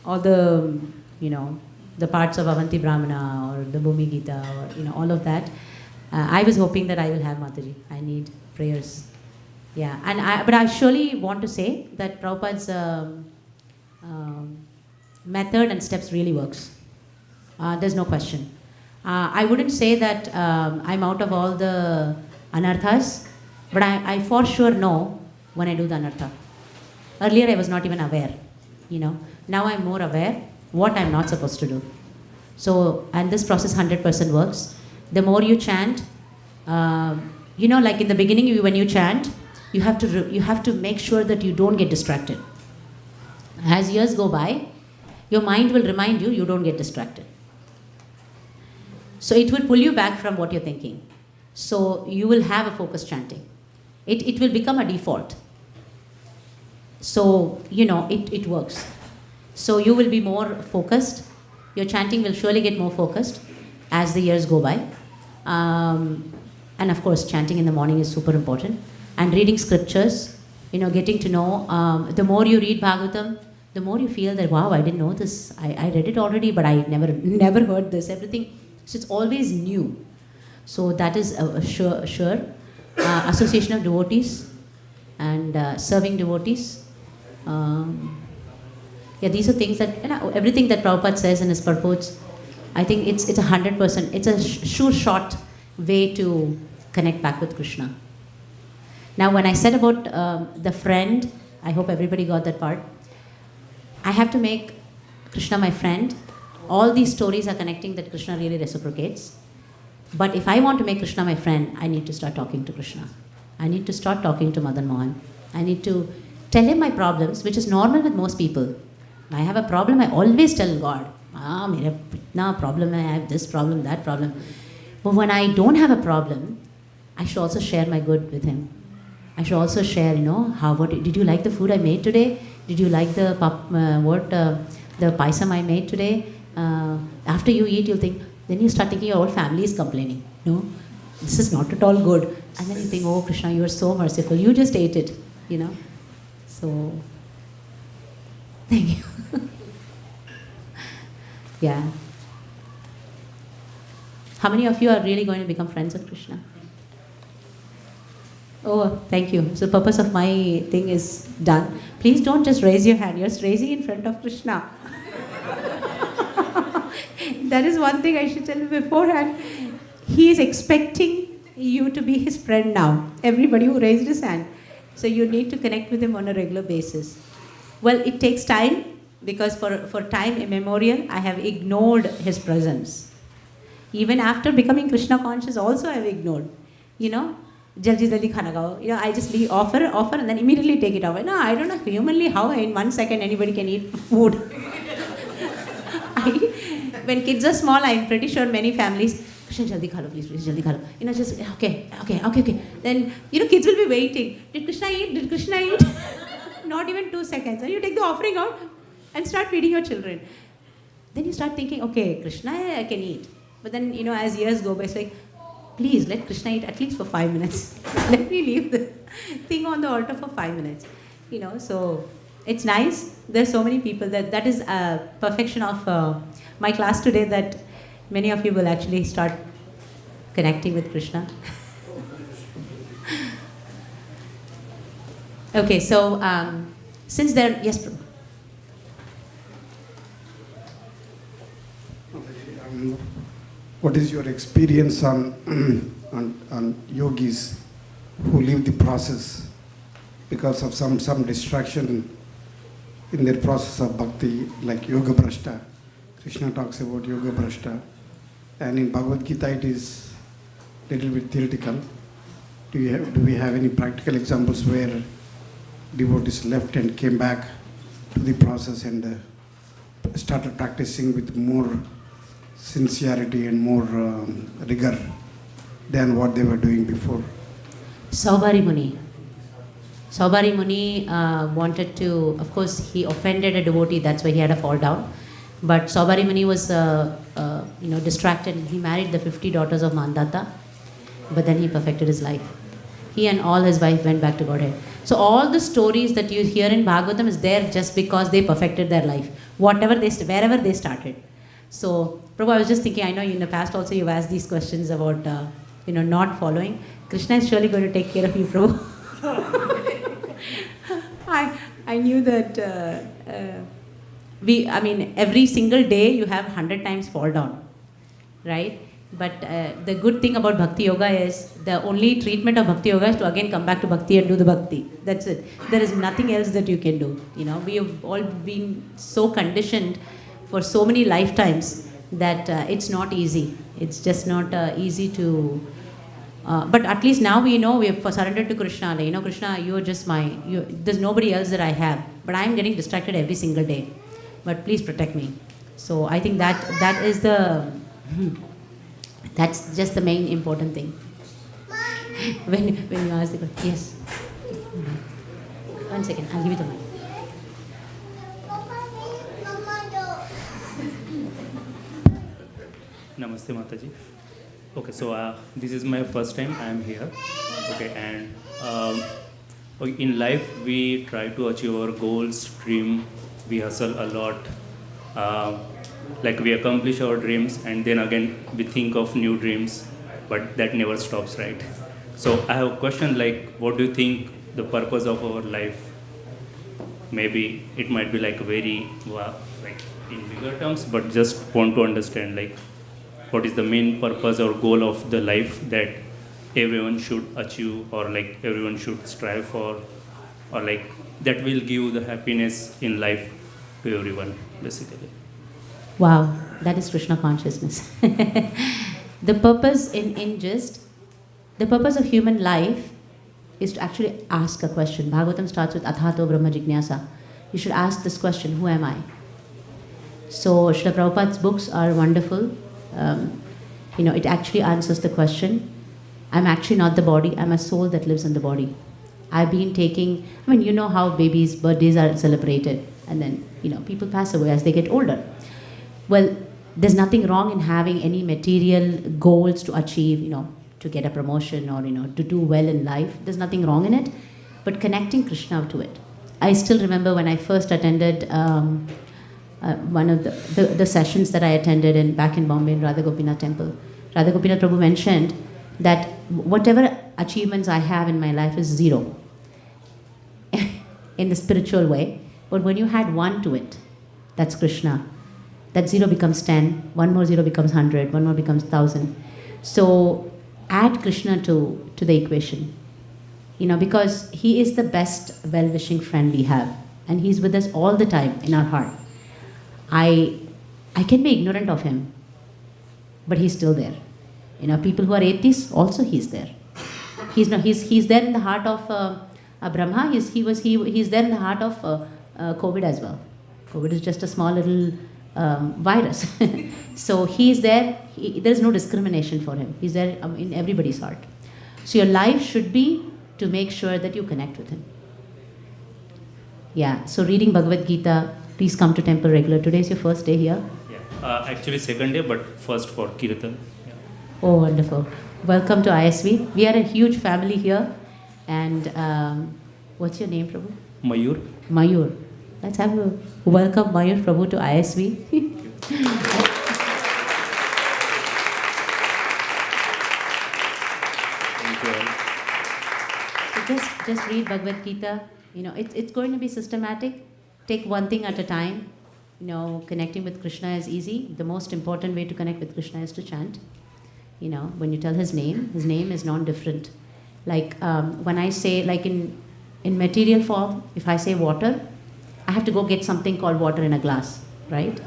all the, you know, the parts of Avanti Brahmana or the Bhumi Gita or, you know, all of that. I was hoping that I will have Mataji. I need prayers. Yeah, but I surely want to say that Prabhupada's method and steps really works. There's no question. I wouldn't say that I'm out of all the anarthas, but I for sure know when I do the anartha. Earlier I was not even aware, you know. Now I'm more aware what I'm not supposed to do. So, and this process 100% works. The more you chant, you know, like in the beginning when you chant, you have to make sure that you don't get distracted. As years go by, your mind will remind you don't get distracted. So it will pull you back from what you're thinking. So you will have a focused chanting. It will become a default. So, you know, it works. So you will be more focused. Your chanting will surely get more focused as the years go by. And of course, chanting in the morning is super important. And reading scriptures, you know, getting to know. The more you read Bhagavatam, the more you feel that, wow, I didn't know this. I read it already, but I never heard this. Everything. So it's always new. So that is a sure. Association of devotees and serving devotees. Yeah, these are things that, you know, everything that Prabhupada says in his purports, I think it's 100%. It's a sure shot way to connect back with Krishna. Now, when I said about the friend, I hope everybody got that part. I have to make Krishna my friend. All these stories are connecting that Krishna really reciprocates. But if I want to make Krishna my friend, I need to start talking to Krishna. I need to start talking to Madan Mohan. I need to tell him my problems, which is normal with most people. I have a problem, I always tell God, mera itna problem hai, I have this problem, that problem. But when I don't have a problem, I should also share my good with him. I should also share, you know, did you like the food I made today? Did you like the paisam I made today? After you eat, you'll think, then you start thinking your whole family is complaining. No? this is not at all good. And then you think, oh Krishna, you are so merciful. You just ate it, So, thank you. Yeah. How many of you are really going to become friends of Krishna? Oh, thank you. So the purpose of my thing is done. Please don't just raise your hand. You're raising in front of Krishna. That is one thing I should tell you beforehand. He is expecting you to be his friend now. Everybody who raised his hand. So you need to connect with him on a regular basis. Well, it takes time because for time immemorial, I have ignored his presence. Even after becoming Krishna conscious, also I have ignored. Jaldi khana gao. I just offer, and then immediately take it away. No, I don't know humanly how in 1 second anybody can eat food. When kids are small, I'm pretty sure many families, Krishna, jaldi khalo, please, jaldi khalo. Just, okay. Then, kids will be waiting. Did Krishna eat? Did Krishna eat? Not even 2 seconds. And you take the offering out and start feeding your children. Then you start thinking, okay, Krishna, I can eat. But then, as years go by, it's like, please let Krishna eat at least for 5 minutes. Let me leave the thing on the altar for 5 minutes. So it's nice. There's so many people that is a perfection of my class today, that many of you will actually start connecting with Krishna. Okay, so since there, yes, Prabhu. What is your experience on yogis who leave the process because of some distraction in their process of bhakti, like yoga brashta? Krishna talks about yoga brashta, and in Bhagavad Gita it is a little bit theoretical. Do we have any practical examples where devotees left and came back to the process and started practicing with more sincerity and more rigor than what they were doing before? Saubhari Muni wanted to, of course, he offended a devotee, that's why he had a fall down. But Saubhari Muni was, distracted. He married the 50 daughters of Mandata, but then he perfected his life. He and all his wife went back to Godhead. So all the stories that you hear in Bhagavatam is there just because they perfected their life, wherever they started. So, Prabhu, I was just thinking, I know in the past also you've asked these questions about, not following. Krishna is surely going to take care of you, Prabhu. I knew that, every single day you have 100 times fall down, right? But the good thing about Bhakti Yoga is the only treatment of Bhakti Yoga is to again come back to Bhakti and do the Bhakti. That's it. There is nothing else that you can do. We have all been so conditioned for so many lifetimes that it's not easy. It's just not easy to... but at least now we know we have surrendered to Krishna. Krishna, you're just there's nobody else that I have. But I'm getting distracted every single day. But please protect me. So I think that is the... that's just the main important thing. when you ask the question. Yes. 1 second, I'll give you the mic. Namaste Mataji. Okay, so this is my first time I am here. Okay, and in life we try to achieve our goals, dream, we hustle a lot. Like we accomplish our dreams and then again we think of new dreams, but that never stops, right? So I have a question, like what do you think the purpose of our life? Maybe it might be like very, like in bigger terms, but just want to understand like what is the main purpose or goal of the life that everyone should achieve or like everyone should strive for, or like that will give the happiness in life to everyone, basically. Wow, that is Krishna consciousness. The purpose the purpose of human life is to actually ask a question. Bhagavatam starts with Athato Brahma Jignasa. You should ask this question, who am I? So Srila Prabhupada's books are wonderful. It actually answers the question. I'm actually not the body, I'm a soul that lives in the body. I've been taking, how babies' birthdays are celebrated and then, people pass away as they get older. Well, there's nothing wrong in having any material goals to achieve, to get a promotion or to do well in life. There's nothing wrong in it, but connecting Krishna to it. I still remember when I first attended one of the sessions that I attended back in Bombay in Radha Gopinath temple. Radha Gopinath Prabhu mentioned that whatever achievements I have in my life is zero in the spiritual way, but when you add 1 to it, that's Krishna. That 0 becomes 10, 1 more 0 becomes 100, 1 more becomes 1000. So add Krishna to the equation, because he is the best well-wishing friend we have, and he's with us all the time in our heart. I can be ignorant of him, but he's still there. People who are atheists, also he's there. He's there in the heart of Brahma. He's there in the heart of COVID as well. COVID is just a small little virus. So he's there. There's no discrimination for him. He's there in everybody's heart. So your life should be to make sure that you connect with him. Yeah. So reading Bhagavad Gita. Please come to temple regular. Today is your first day here. Yeah. Actually second day, but first for kirtan. Yeah. Oh, wonderful. Welcome to ISV. We are a huge family here. And what's your name, Prabhu? Mayur. Mayur. Let's have a welcome Mayur Prabhu to ISV. Thank you all. So just read Bhagavad Gita. It's going to be systematic. Take one thing at a time. Connecting with Krishna is easy. The most important way to connect with Krishna is to chant. When you tell his name is non-different. Like when I say, like in material form, if I say water, I have to go get something called water in a glass, right?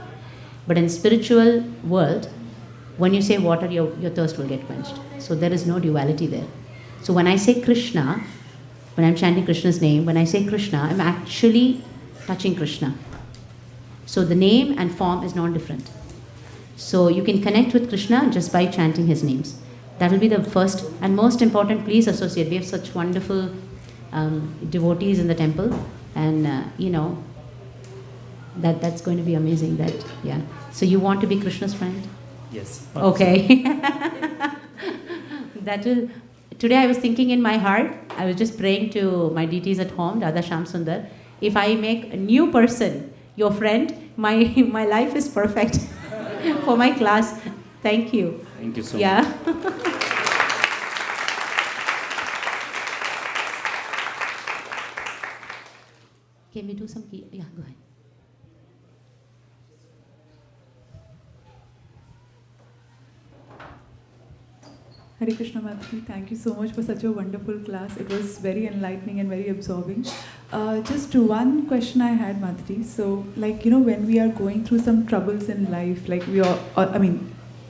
But in spiritual world, when you say water, your thirst will get quenched. So there is no duality there. So when I say Krishna, when I'm chanting Krishna's name, when I say Krishna, I'm actually touching Krishna. So the name and form is non-different. So you can connect with Krishna just by chanting his names. That will be the first and most important. Please associate. We have such wonderful devotees in the temple, and that's going to be amazing. So you want to be Krishna's friend? Yes. Okay. Today I was thinking in my heart, I was just praying to my deities at home, Radha Shyam Sundar, if I make a new person your friend, my life is perfect for my class. Thank you. Thank you so much. Yeah. Can we do some key? Yeah, go ahead. Hare Krishna Mataji, thank you so much for such a wonderful class. It was very enlightening and very absorbing. Just one question I had, Mataji. So, when we are going through some troubles in life, like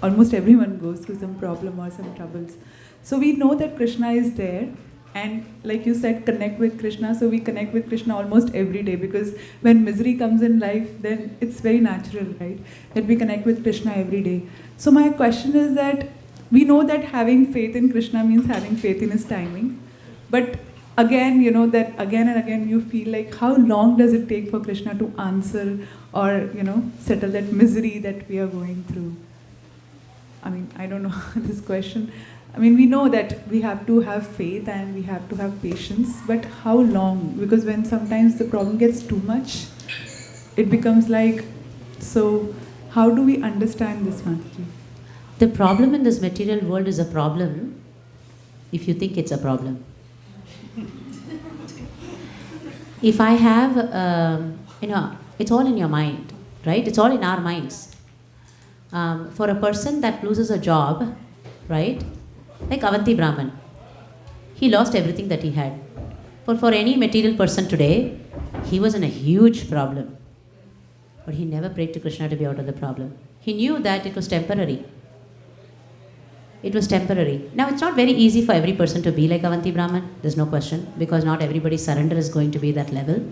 almost everyone goes through some problem or some troubles. So we know that Krishna is there. And like you said, connect with Krishna. So we connect with Krishna almost every day, because when misery comes in life, then it's very natural, right? That we connect with Krishna every day. So my question is that we know that having faith in Krishna means having faith in his timing. But again, that again and again you feel like, how long does it take for Krishna to answer or, settle that misery that we are going through? I don't know this question. We know that we have to have faith and we have to have patience, but how long? Because when sometimes the problem gets too much, it becomes like, so how do we understand this, Mataji? The problem in this material world is a problem if you think it's a problem. If I have, it's all in your mind, right? It's all in our minds. For a person that loses a job, right? Like Avanti Brahmana, he lost everything that he had. For any material person today, he was in a huge problem. But he never prayed to Krishna to be out of the problem. He knew that it was temporary. It was temporary. Now, it's not very easy for every person to be like Avanti Brahmana, there's no question, because not everybody's surrender is going to be that level.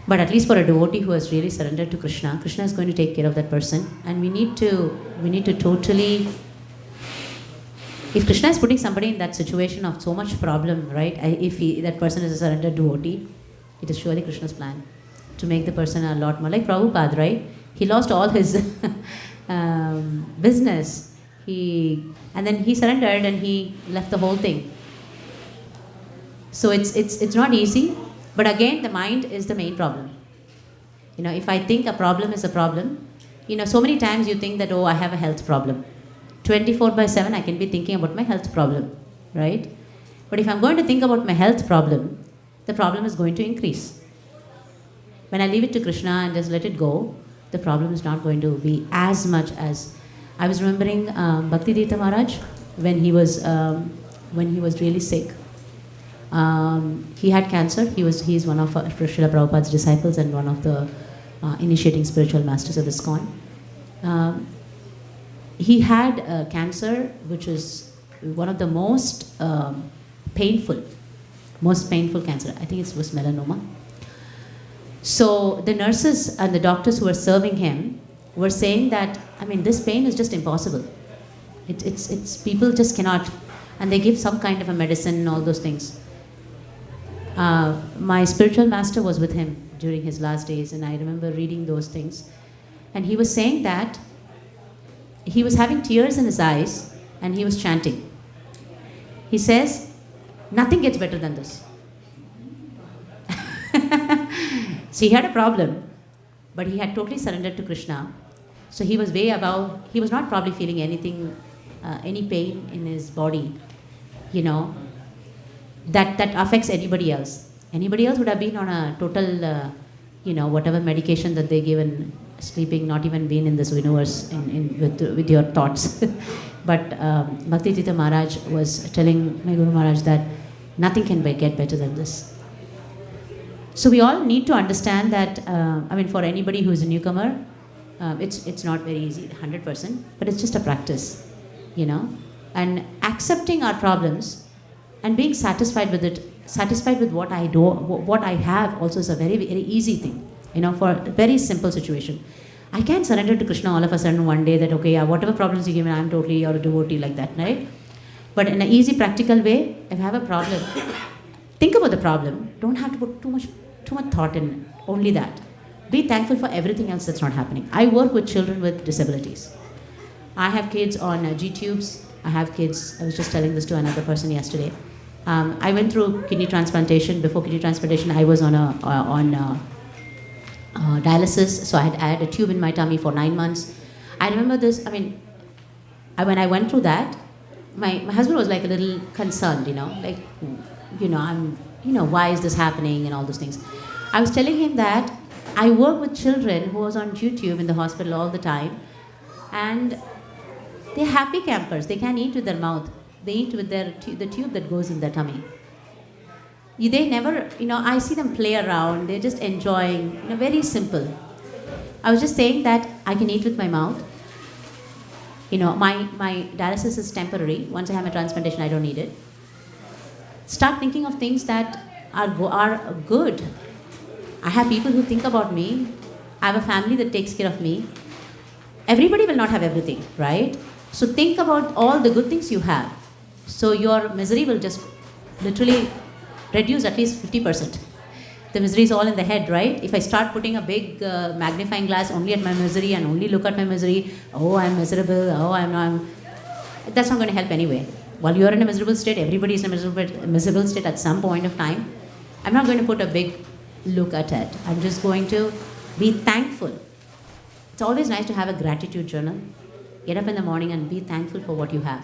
But at least for a devotee who has really surrendered to Krishna, Krishna is going to take care of that person. And we need to totally... If Krishna is putting somebody in that situation of so much problem, right? If that person is a surrendered devotee, it is surely Krishna's plan to make the person a lot more like Prabhupada, right? He lost all his business. And then he surrendered and he left the whole thing. So it's not easy, but again, the mind is the main problem. If I think a problem is a problem, so many times you think that, oh, I have a health problem. 24/7, I can be thinking about my health problem, right? But if I'm going to think about my health problem, the problem is going to increase. When I leave it to Krishna and just let it go, the problem is not going to be as much as... I was remembering Bhakti Tirtha Maharaj when he was really sick. He had cancer. He's one of Srila Prabhupada's disciples and one of the initiating spiritual masters of ISKCON. He had cancer, which is one of the most painful cancer. I think it was melanoma. So the nurses and the doctors who were serving him were saying that, this pain is just impossible. It's people just cannot, and they give some kind of a medicine and all those things. My spiritual master was with him during his last days, and I remember reading those things. And he was saying that he was having tears in his eyes and he was chanting. He says, nothing gets better than this. So he had a problem, but he had totally surrendered to Krishna. So he was way above, he was not probably feeling anything, any pain in his body, that affects anybody else. Anybody else would have been on a total, whatever medication that they give and sleeping, not even been in this universe with your thoughts. But Bhakti Tirtha Maharaj was telling my Guru Maharaj that nothing can get better than this. So we all need to understand that, for anybody who is a newcomer, it's not very easy, 100%, but it's just a practice, and accepting our problems and being satisfied with it, satisfied with what I do, what I have also is a very, very easy thing, for a very simple situation. I can't surrender to Krishna all of a sudden one day that, okay, yeah, whatever problems you give me, I'm totally your devotee like that, right? But in an easy, practical way, if I have a problem, think about the problem. Don't have to put too much thought in only that. Be thankful for everything else that's not happening. I work with children with disabilities. I have kids on G-tubes. I have kids, I was just telling this to another person yesterday. I went through kidney transplantation. Before kidney transplantation, I was on dialysis, so I had a tube in my tummy for 9 months. I remember this, when I went through that, my husband was like a little concerned, why is this happening and all those things. I was telling him that I work with children who was on YouTube in the hospital all the time, and they're happy campers. They can eat with their mouth. They eat with the tube that goes in their tummy. They never, I see them play around. They're just enjoying, very simple. I was just saying that I can eat with my mouth. My dialysis is temporary. Once I have my transplantation, I don't need it. Start thinking of things that are good. I have people who think about me. I have a family that takes care of me. Everybody will not have everything, right? So think about all the good things you have. So your misery will just literally reduce at least 50%. The misery is all in the head, right? If I start putting a big magnifying glass only at my misery and only look at my misery, oh, I'm miserable, oh, that's not going to help anyway. While you're in a miserable state, everybody is in a miserable state at some point of time. I'm not going to put a big look at it. I'm just going to be thankful. It's always nice to have a gratitude journal. Get up in the morning and be thankful for what you have.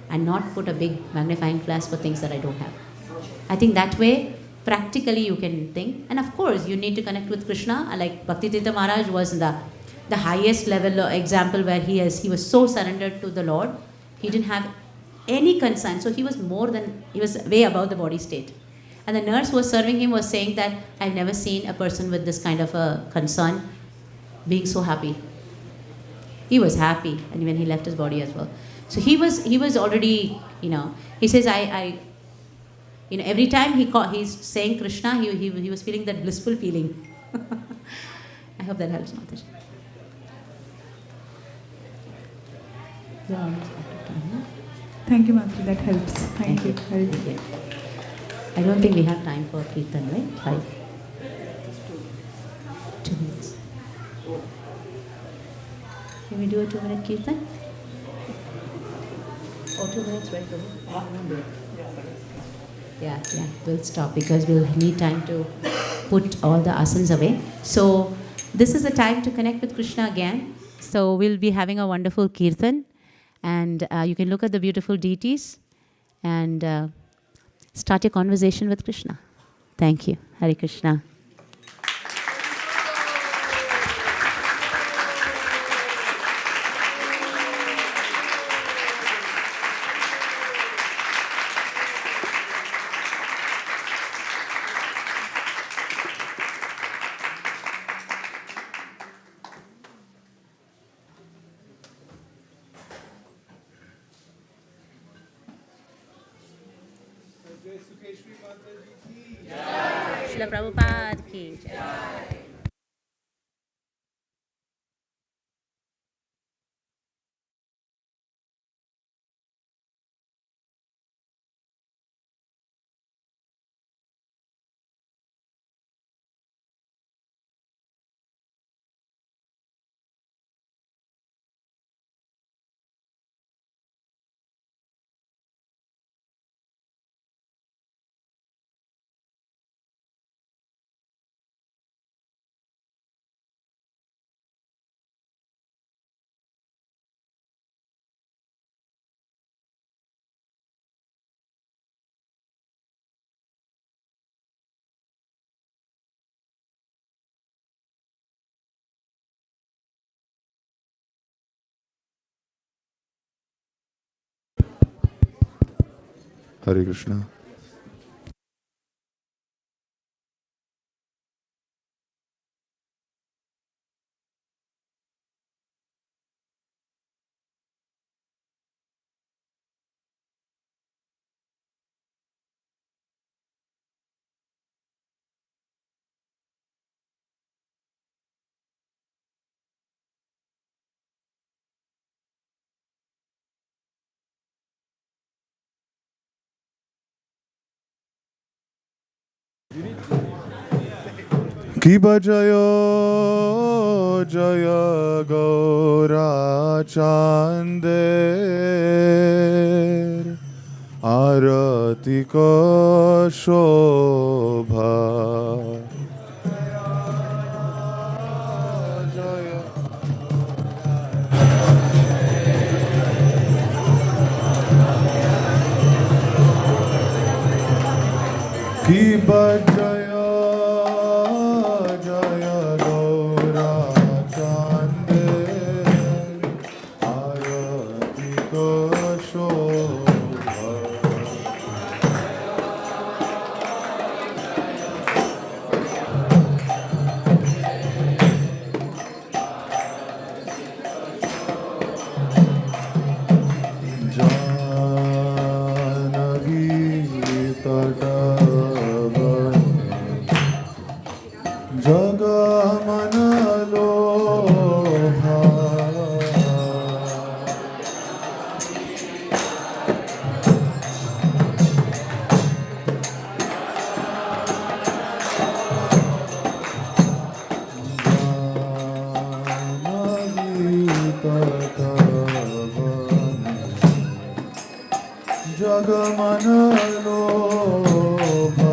And not put a big magnifying glass for things that I don't have. I think that way, practically you can think. And of course, you need to connect with Krishna. Like Bhakti Tirtha Maharaj was in the highest level example where he was so surrendered to the Lord. He didn't have any concern. So he was way above the body state. And the nurse who was serving him was saying that I've never seen a person with this kind of a concern being so happy. He was happy, and when he left his body as well. So he was already, he says, every time he's saying Krishna, he was feeling that blissful feeling. I hope that helps, Mataji. Thank you, Mataji. That helps. Thank you. Thank you. I don't think we have time for kirtan, right? 5. 2 minutes. Can we do a 2-minute kirtan? Oh, 2 minutes, right? Yeah, we'll stop because we'll need time to put all the asanas away. So this is the time to connect with Krishna again. So we'll be having a wonderful kirtan, and you can look at the beautiful deities and start your conversation with Krishna. Thank you. Hare Krishna. Srila Prabhupada ki jai. Hare Krishna. Kiba Jayo Jaya Gaura Chander Arati Ko Shobha Kiba Jaya Jaya Gaura Chander Arati Ko Shobha Janagi Tadavani Jagamanaloha Janagi Tadavani Jagamanaloha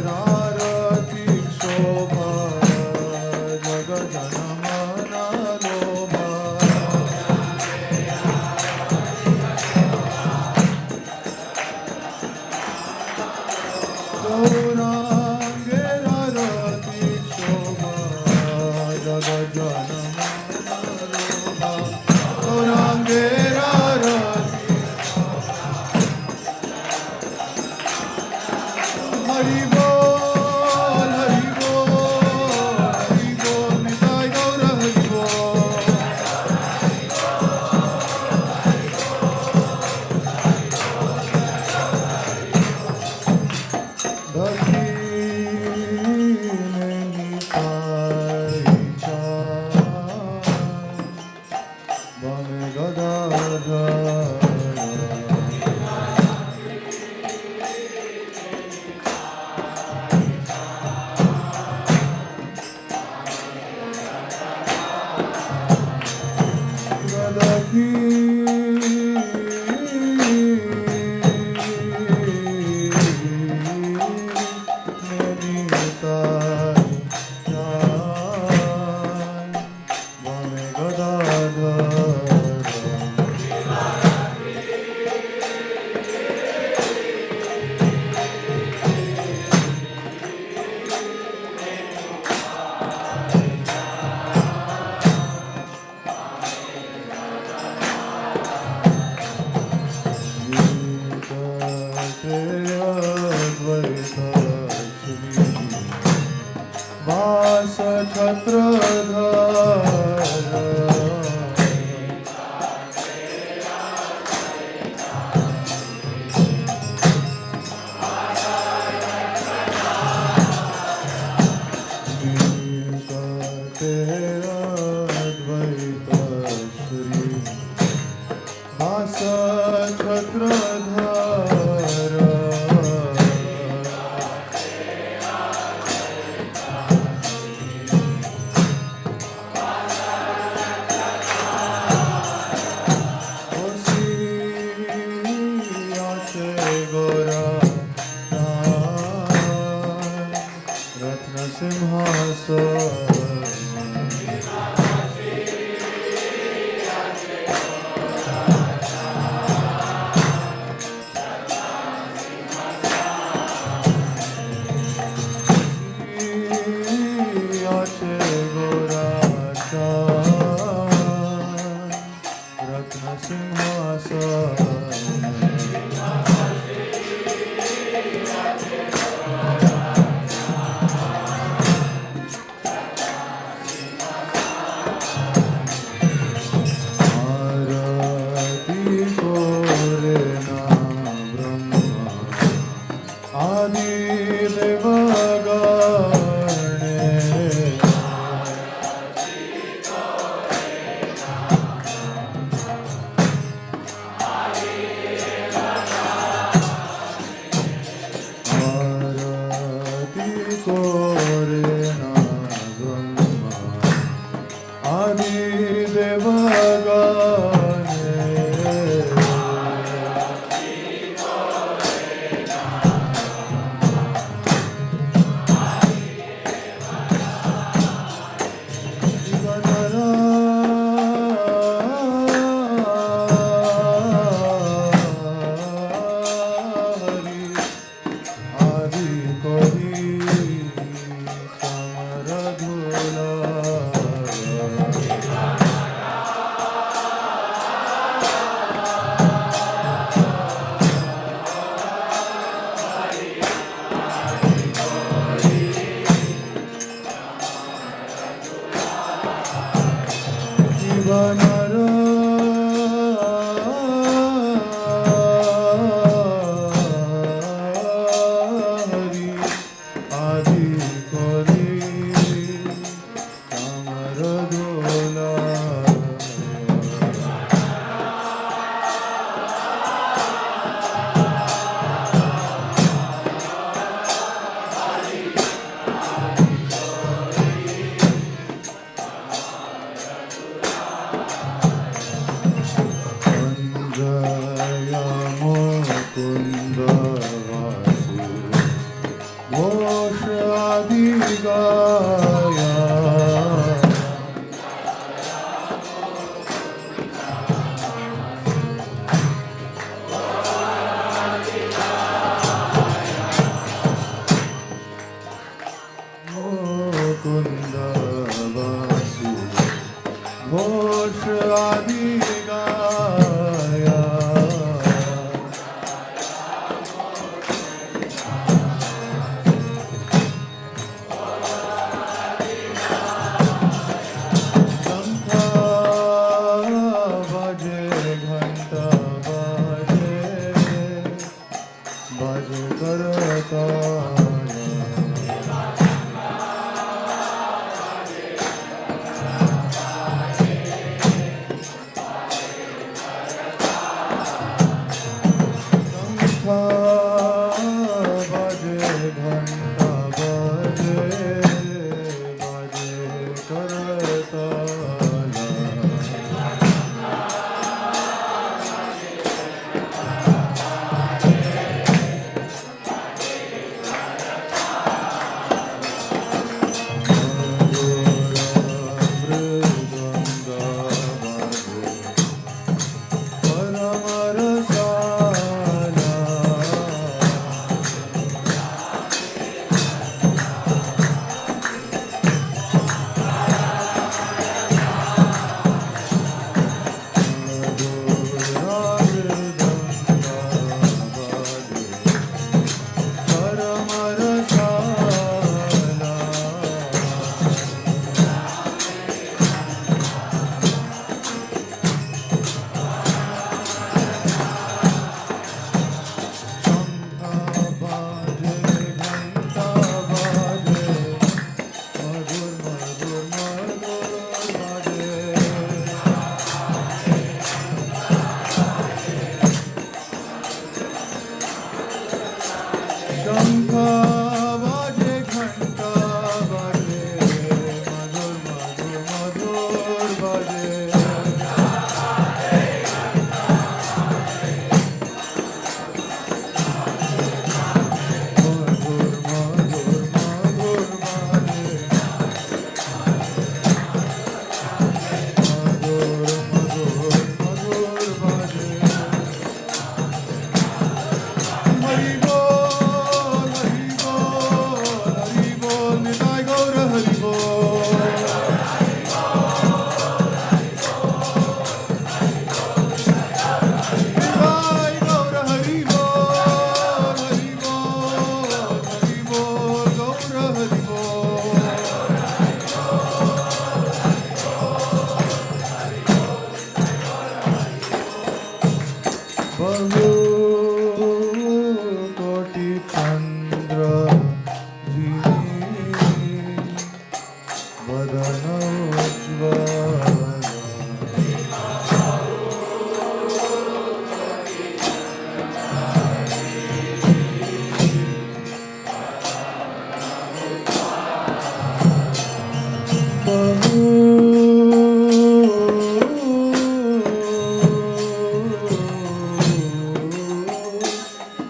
Gaurangirarati Shobha Jagajanamana Lobha Gaurangirarati Shobha Jagajanamana Lobha Gaurangirarati Hari Bol, Hari Bol, Nitai Gaura Hari Bol.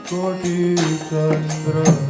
कोटि चंद्र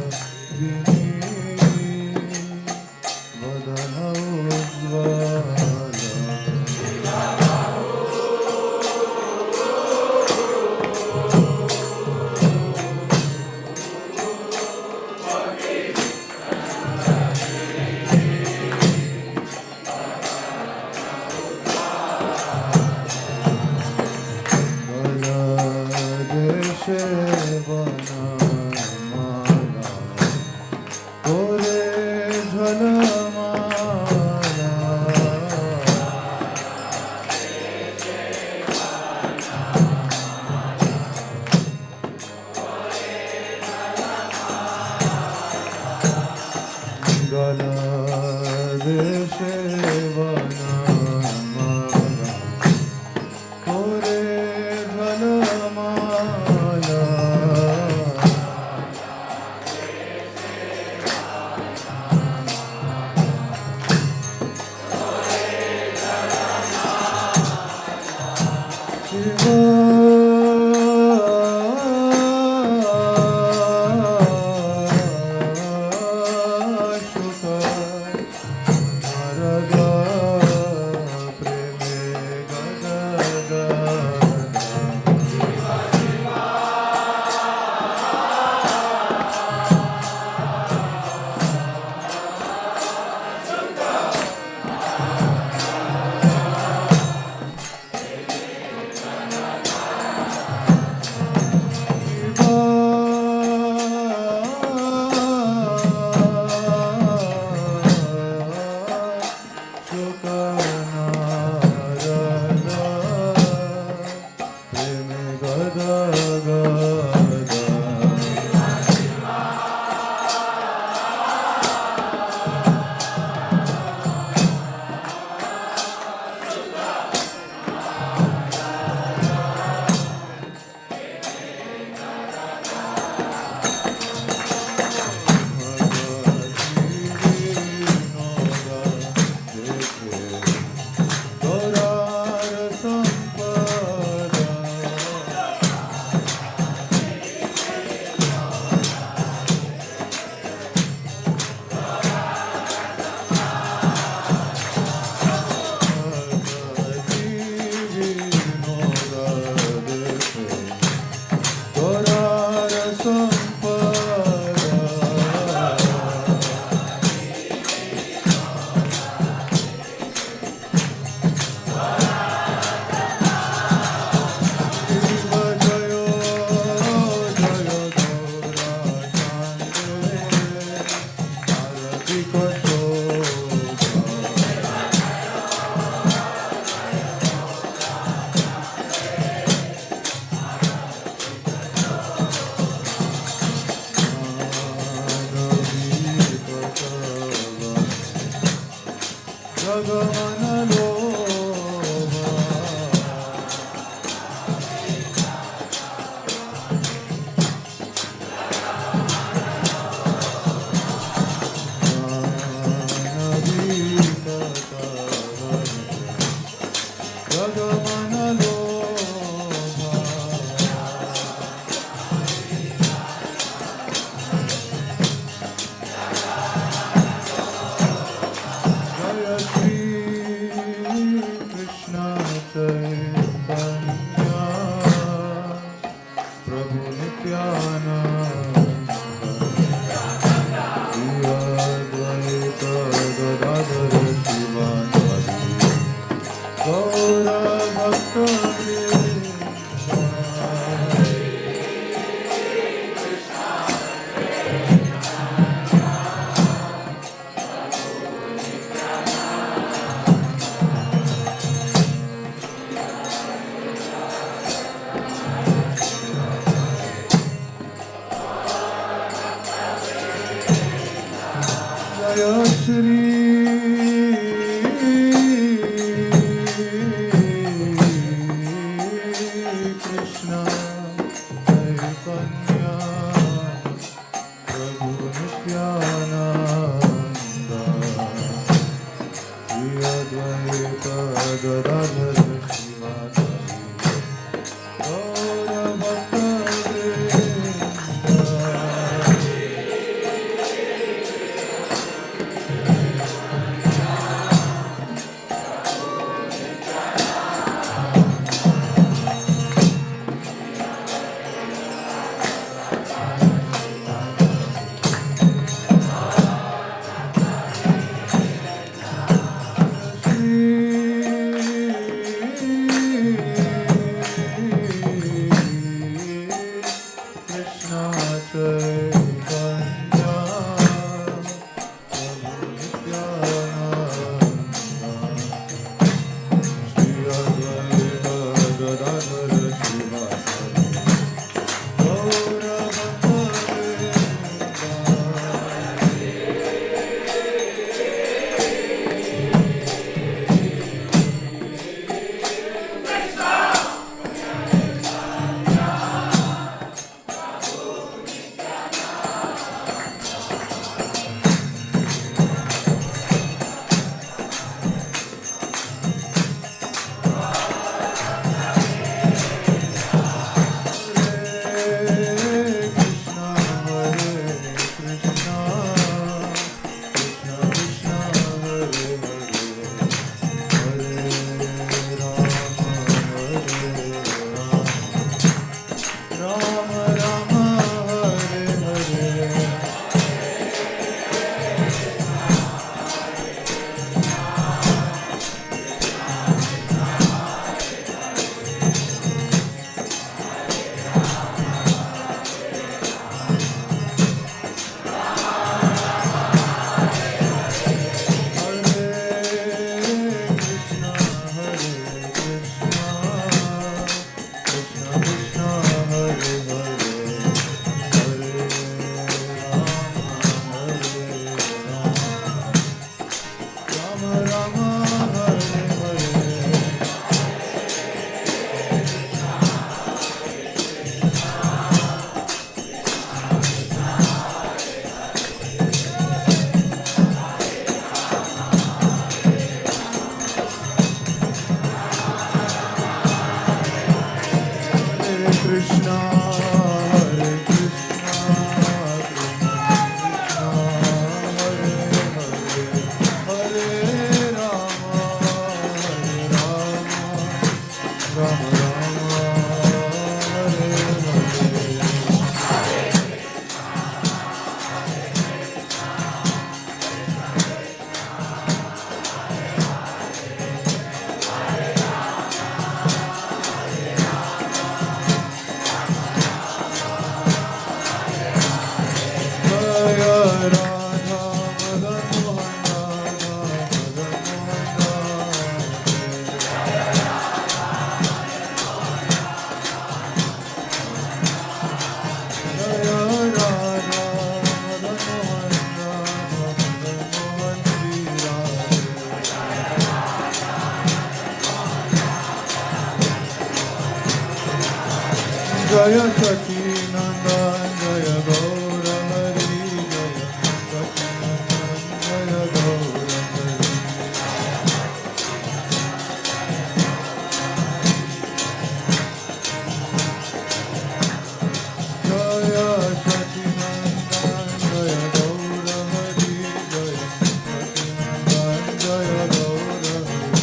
वदन Advaita Gadadhara Shivadari Gaura Bhakta Krishna Chaitanya Prabhu Nityananda Shri Advaita Gadadhara Shivasari Gaura Krishna, Hare Krishna, Hare Rama, Rama Rama, Hare Hare. Jaya Sati Nandan Jaya Gaura Hari Jaya Sati Nandan Jaya Gaura Hari Jaya Sati Nandan Jaya Gaura Hari Jaya Sati Nandan Jaya Gaura Hari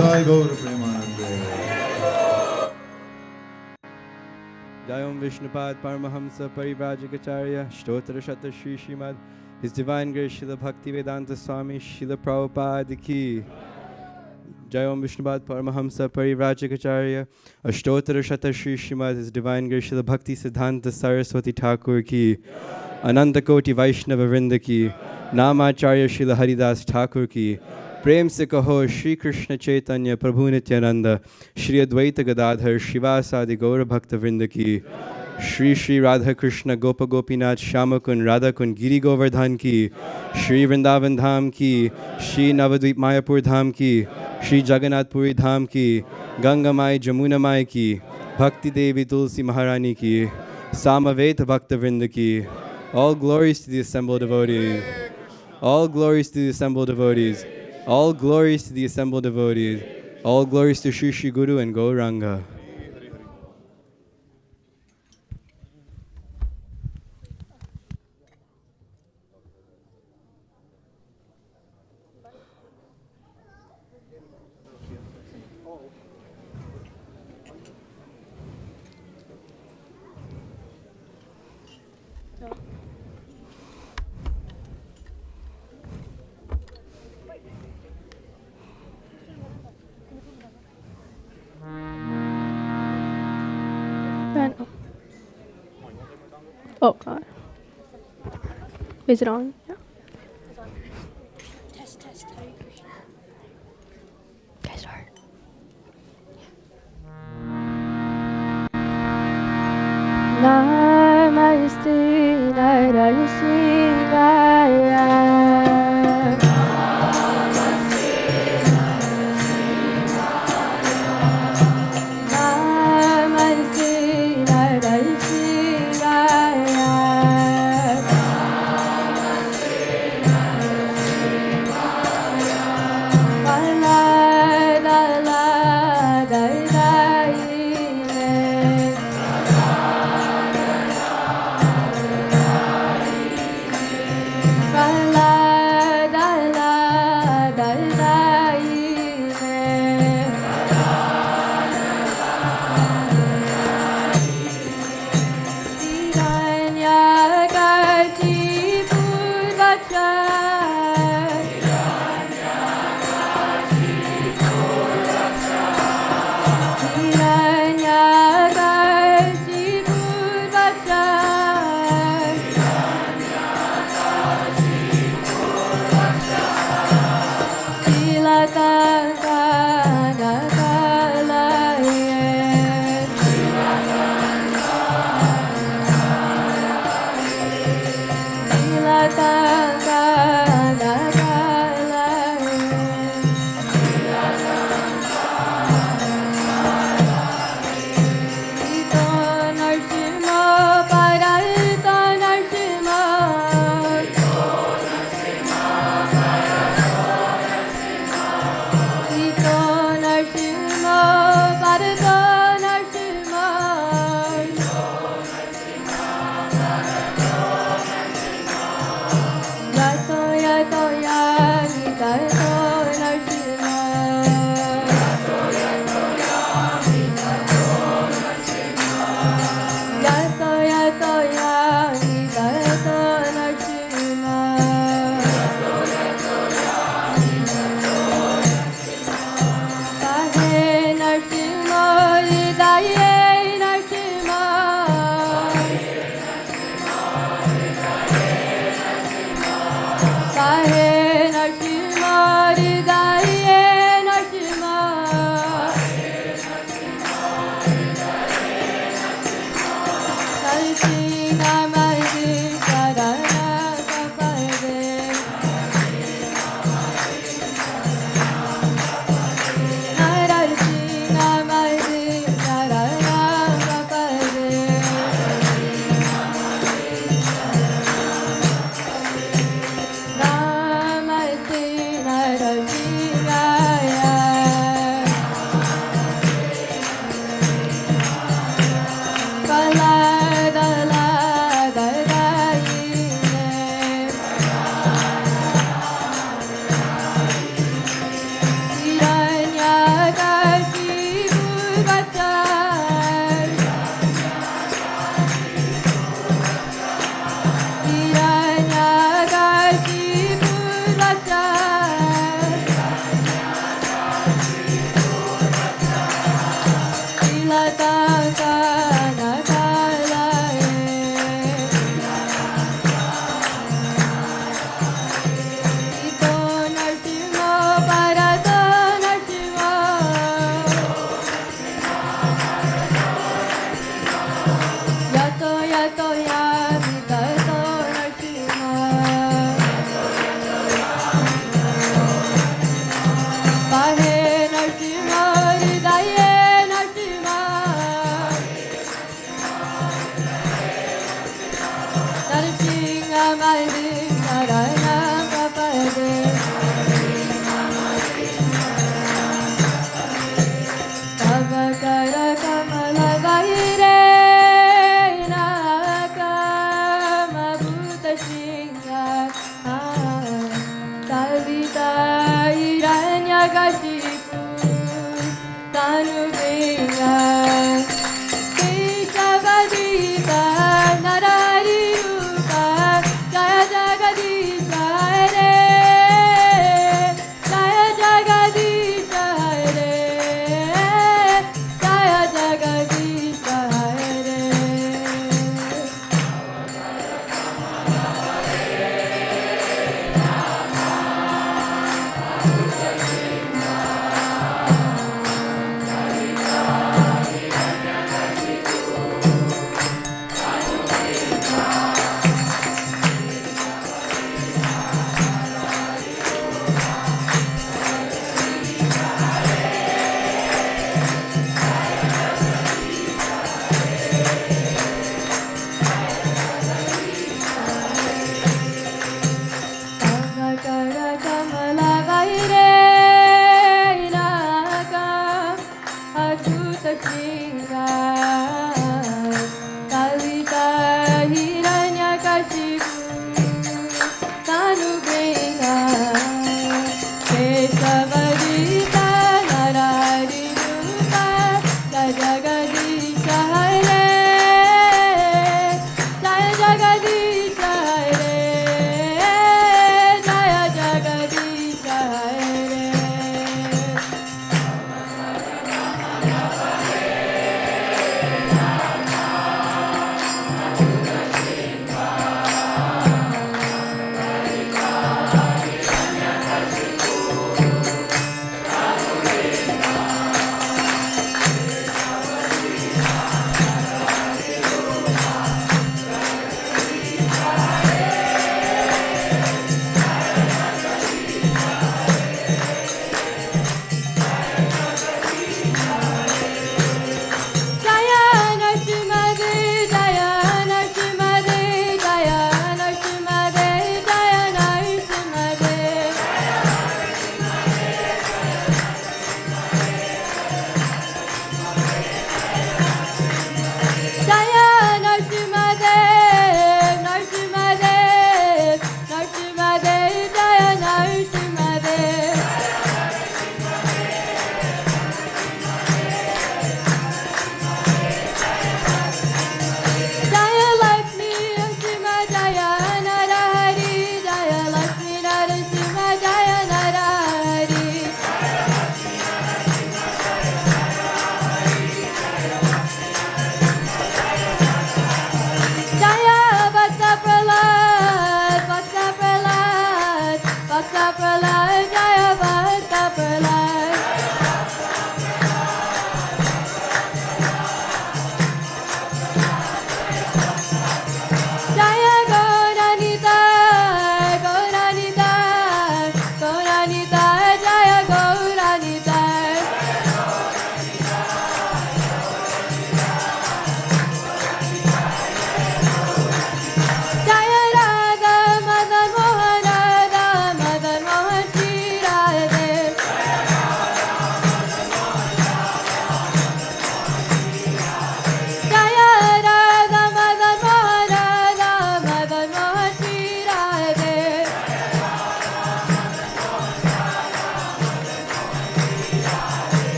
Jai Gaur Premanande. Jayom Vishnupad Paramahamsa Parivrajagacharya Shtotra Shata Shri Srimad His Divine Grace Srila Bhakti Vedanta Swami Srila Prabhupada Ki Jayom Vishnupad Paramahamsa Parivrajagacharya Ashtotra Shata Shri Srimad His Divine Grace Srila Bhakti Siddhanta Saraswati Thakur Ki Ananta Koti Vaishnava Vrinda Ki Namacharya Srila Haridas Thakur Ki Prem se kaho Shri Krishna Chaitanya Prabhu Nityananda Shri Advaita Gadadhar Shivasadi Gaura Bhakta Vrinda Ki Shri Shri Radha Krishna Gopa Gopinath Shamakun Radha Kun Giri Govardhan Ki Shri Vrindavan Dham Ki Shri Navadvip Mayapur Dham Ki Shri Jagannath Puri Dham Ki Ganga Mai Jamuna Mai Ki Bhakti Devi Tulsi Maharani Ki Samaveta Bhakta Vrinda Ki. All glories to the assembled devotees. All glories to the assembled devotees. All glories to the assembled devotees. All glories to Shri Shri Guru and Gauranga. Oh God. Is it on? Yeah. Test. Hare Krishna. Okay, start. Namaste,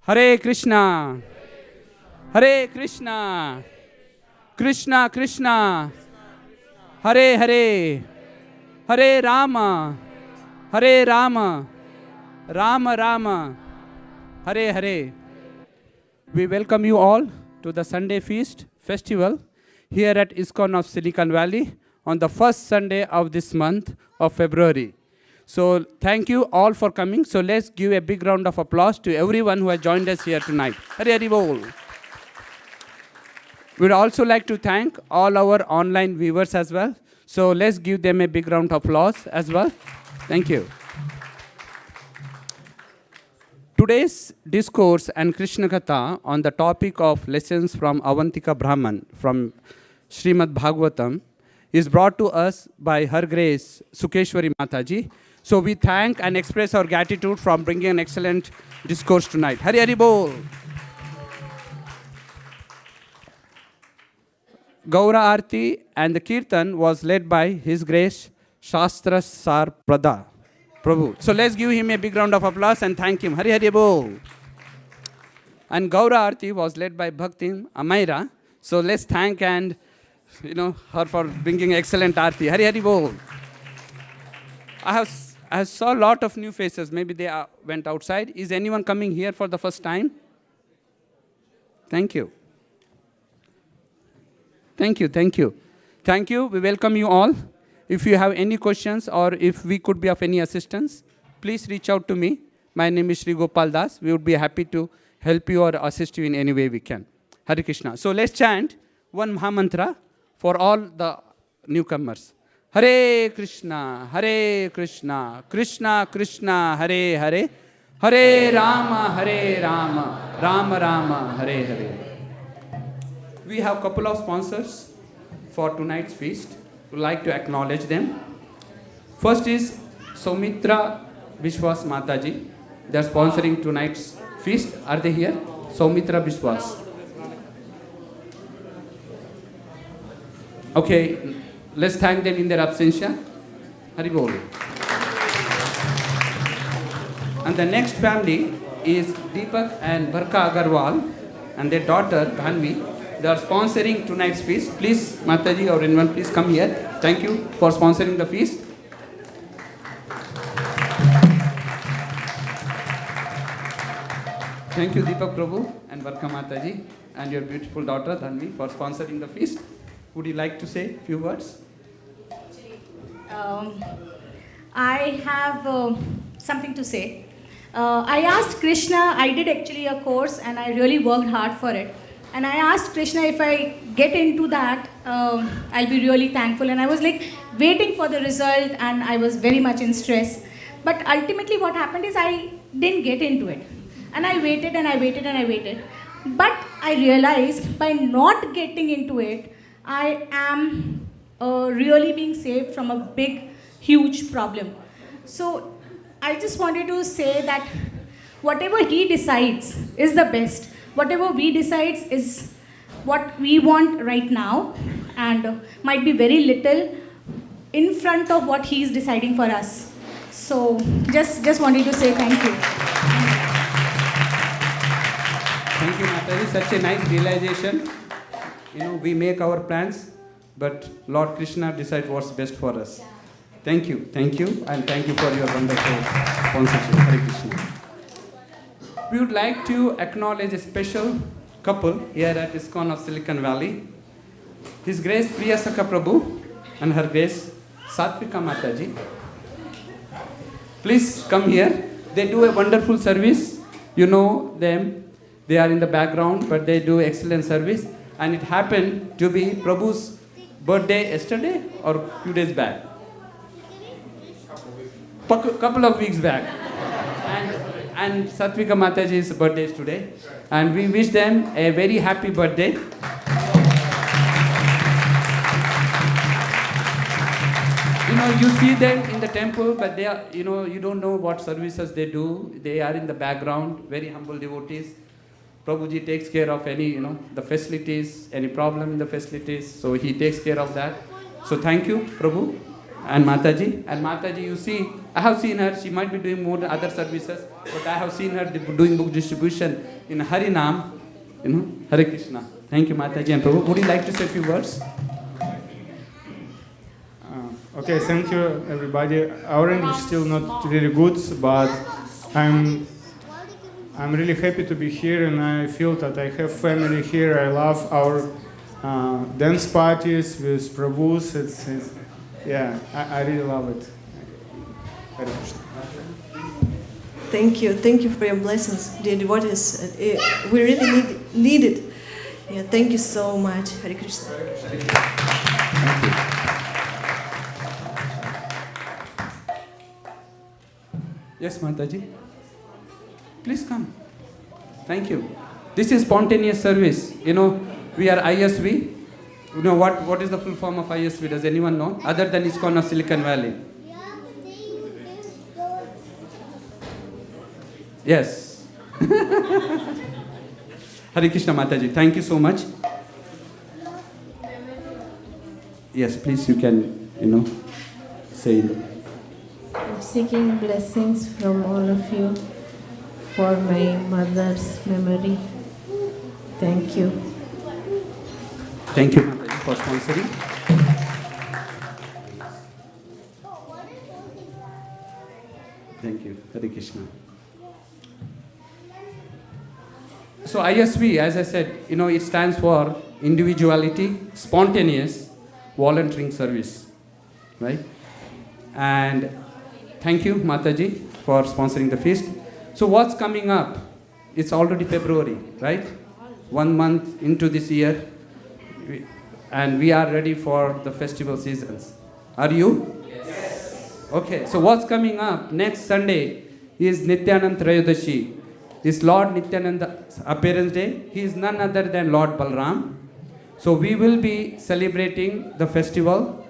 Hare Krishna, Hare Krishna, Krishna Krishna, Hare Hare, Hare Rama, Hare Rama, Rama Rama, Hare Hare. We welcome you all to the Sunday Feast Festival here at ISKCON of Silicon Valley on the first Sunday of this month of February. So thank you all for coming. So let's give a big round of applause to everyone who has joined us here tonight. Hare Hare Bol. We'd also like to thank all our online viewers as well. So let's give them a big round of applause as well. Thank you. Today's discourse and Krishna Katha on the topic of lessons from Avanti Brahmana from Srimad Bhagavatam is brought to us by Her Grace Sukhesvari Mataji. So we thank and express our gratitude from bringing an excellent discourse tonight. Hare Hare Bol. Gaura Arti and the Kirtan was led by His Grace Shastra Sar Prabhu. So let's give him a big round of applause and thank him. Hare Hare Bol. And Gaura Arti was led by Bhakti Amaira. So let's thank and her for bringing excellent Arti. Hare Hare Bol. I saw a lot of new faces. Maybe they went outside. Is anyone coming here for the first time? Thank you. Thank you, thank you. Thank you, we welcome you all. If you have any questions or if we could be of any assistance, please reach out to me. My name is Sri Gopal Das. We would be happy to help you or assist you in any way we can. Hare Krishna. So let's chant one Mahamantra for all the newcomers. Hare Krishna, Krishna Krishna, Hare Hare, Hare Rama, Rama Rama, Hare Hare. We have a couple of sponsors for tonight's feast. We'd like to acknowledge them. First is Soumitra Vishwas Mataji. They are sponsoring tonight's feast. Are they here? Soumitra Vishwas. Okay, let's thank them in their absentia. Hari Bol. And the next family is Deepak and Barka Agarwal and their daughter Dhanvi. They are sponsoring tonight's feast. Please, Mataji or anyone, please come here. Thank you for sponsoring the feast. Thank you, Deepak Prabhu and Barka Mataji and your beautiful daughter Dhanvi for sponsoring the feast. Would you like to say a few words? I have something to say. I asked Krishna, I did actually a course and I really worked hard for it. And I asked Krishna if I get into that, I'll be really thankful. And I was like waiting for the result and I was very much in stress. But ultimately what happened is I didn't get into it. And I waited and I waited and I waited. But I realized by not getting into it, I am really being saved from a big, huge problem. So I just wanted to say that whatever he decides is the best. Whatever we decide is what we want right now and might be very little in front of what he is deciding for us. So just wanted to say thank you. Thank you, Mataji. Such a nice realization. You know, we make our plans, but Lord Krishna decides what's best for us. Thank you, and thank you for your wonderful sponsorship. Hare Krishna. We would like to acknowledge a special couple here at ISKCON of Silicon Valley. His Grace Priya Sakha Prabhu and her Grace Satvika Mataji. Please come here. They do a wonderful service. You know them. They are in the background, but they do excellent service. And it happened to be Prabhu's birthday yesterday or a few days back. Couple of weeks back. And Satvika Mataji's birthday is today. And we wish them a very happy birthday. You know, you see them in the temple, but they are, you know, you don't know what services they do. They are in the background, very humble devotees. Prabhuji takes care of any, you know, the facilities, any problem in the facilities. So he takes care of that. So thank you, Prabhu and Mataji. And Mataji, you see, I have seen her. She might be doing more other services, but I have seen her doing book distribution in Harinam, you know, Hare Krishna. Thank you, Mataji and Prabhu. Would you like to say a few words? Okay, thank you, everybody. Our English is still not really good, but I'm really happy to be here, and I feel that I have family here. I love our dance parties with Prabhus. Yeah, I really love it. Thank you for your blessings, dear devotees. We really need it. Yeah, thank you so much, Hare Krishna. Yes, Mataji. Please come. Thank you. This is spontaneous service. You know, we are ISV. You know what is the full form of ISV? Does anyone know? Other than ISKCON of Silicon Valley. Yes. Hare Krishna Mataji. Thank you so much. Yes, please, you can, you know, say it. I'm seeking blessings from all of you for my mother's memory. Thank you. Thank you, Mataji, for sponsoring. Thank you. Hare Krishna. So ISV, as I said, you know, it stands for individuality, spontaneous, volunteering service, right? And thank you, Mataji, for sponsoring the feast. So what's coming up? It's already February, right? 1 month into this year. and we are ready for the festival seasons. Are you? Yes. Okay, so what's coming up? Next Sunday is Nityanand Trayodasi. This Lord Nityananda's appearance day. He is none other than Lord Balram. So we will be celebrating the festival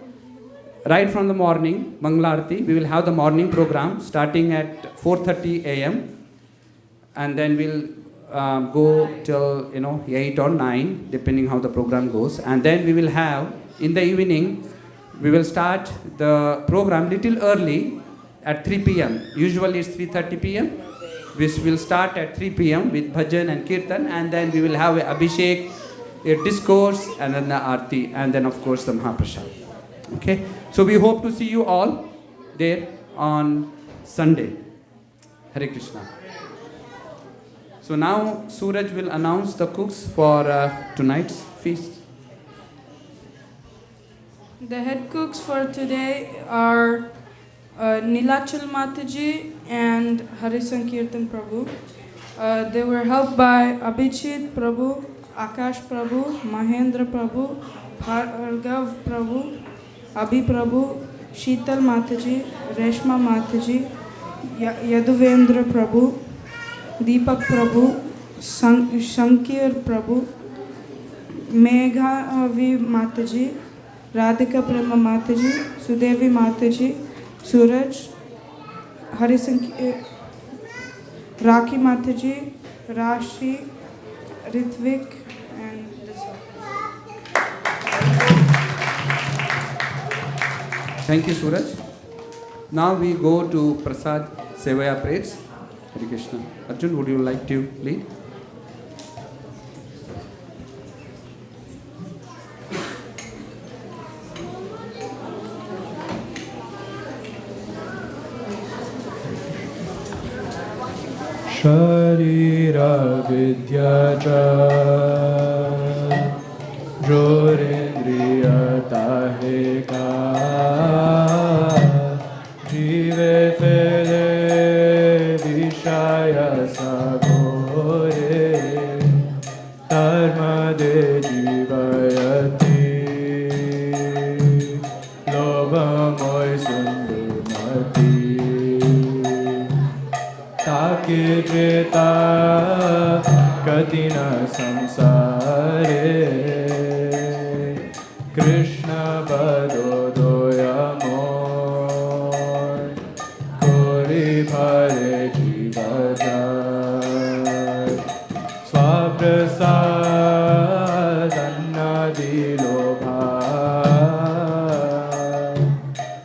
right from the morning, Manglarti. We will have the morning program starting at 4:30 a.m. and then we'll go till 8 or 9, depending how the program goes. And then we will have, in the evening, we will start the program little early at 3 p.m. Usually it's 3:30 p.m. which will start at 3 p.m. with bhajan and kirtan, and then we will have a abhishek, a discourse, and then the arti, and then of course the Mahaprasad. Okay, so we hope to see you all there on Sunday. Hare Krishna. So now Suraj will announce the cooks for tonight's feast. The head cooks for today are Nilachal Mataji and Harisankirtan Prabhu. They were helped by Abhichit Prabhu, Akash Prabhu, Mahendra Prabhu, Bhargav Prabhu, Abhi Prabhu, Sheetal Mataji, Reshma Mataji, Yaduvendra Prabhu, Deepak Prabhu, Shankir Prabhu, Meghavi Mataji, Radhika Prema Mataji, Sudevi Mataji, Suraj, Raki Mataji, Rashi, Ritvik, and that's all. Thank you, Suraj. Now we go to Prasad Sevaya Praise. Hare Krishna. Arjun, would you like to lead? Sharira Vidyaja Jorindriya Taheka Jive Fele Vishaya Sagore Dharmade Jivayati Loba Moy Sundumati Take Jeta Katina Samsare Krishna Badodoya Moy Kori Bhare Jivajay Swaprasad Annadi Lobha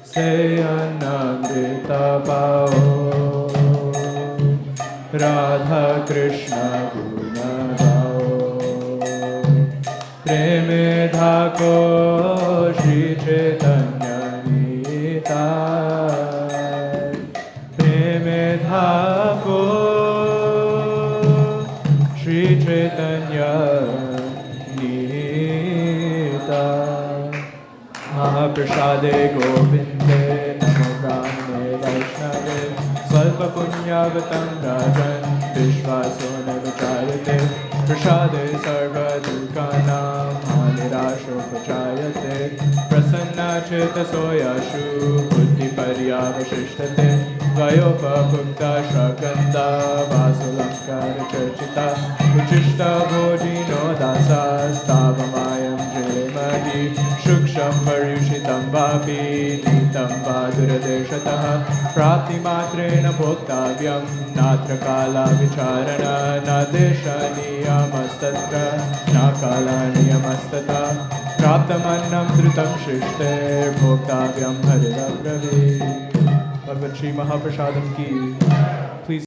Se Annamrita Pao Radha Krishna Guna Gao Preme Dhako Shri Chaitanya Nitai Preme Dhako Shri Chaitanya Nitai Mahaprasade Govinde Namo Brahmane Vaishnave Svalpa Punyavatam Rajan Vishvaso Navachayate Prasade Sarva Dukkanam Hanirasho Pachayate Prasanna Cheta Soyashu Buddhi Paryavashishtate Vayopa Bhukta Shrakanda Vasulankara Chachita Uchishta Bhojino Dasa Stavamayam Jayamadi Shuksham Paryushitam Vapi Nitam Vaduradeshataha Prapti Matrena Bhoktavyam Natra Kala Vicharana Nadesha Niyamastatra Nakala Niyamastata Praptamannam Dhritam Shishte Bhoktavyam Harirabravi Bhagavad Shri Mahaprasadam Ki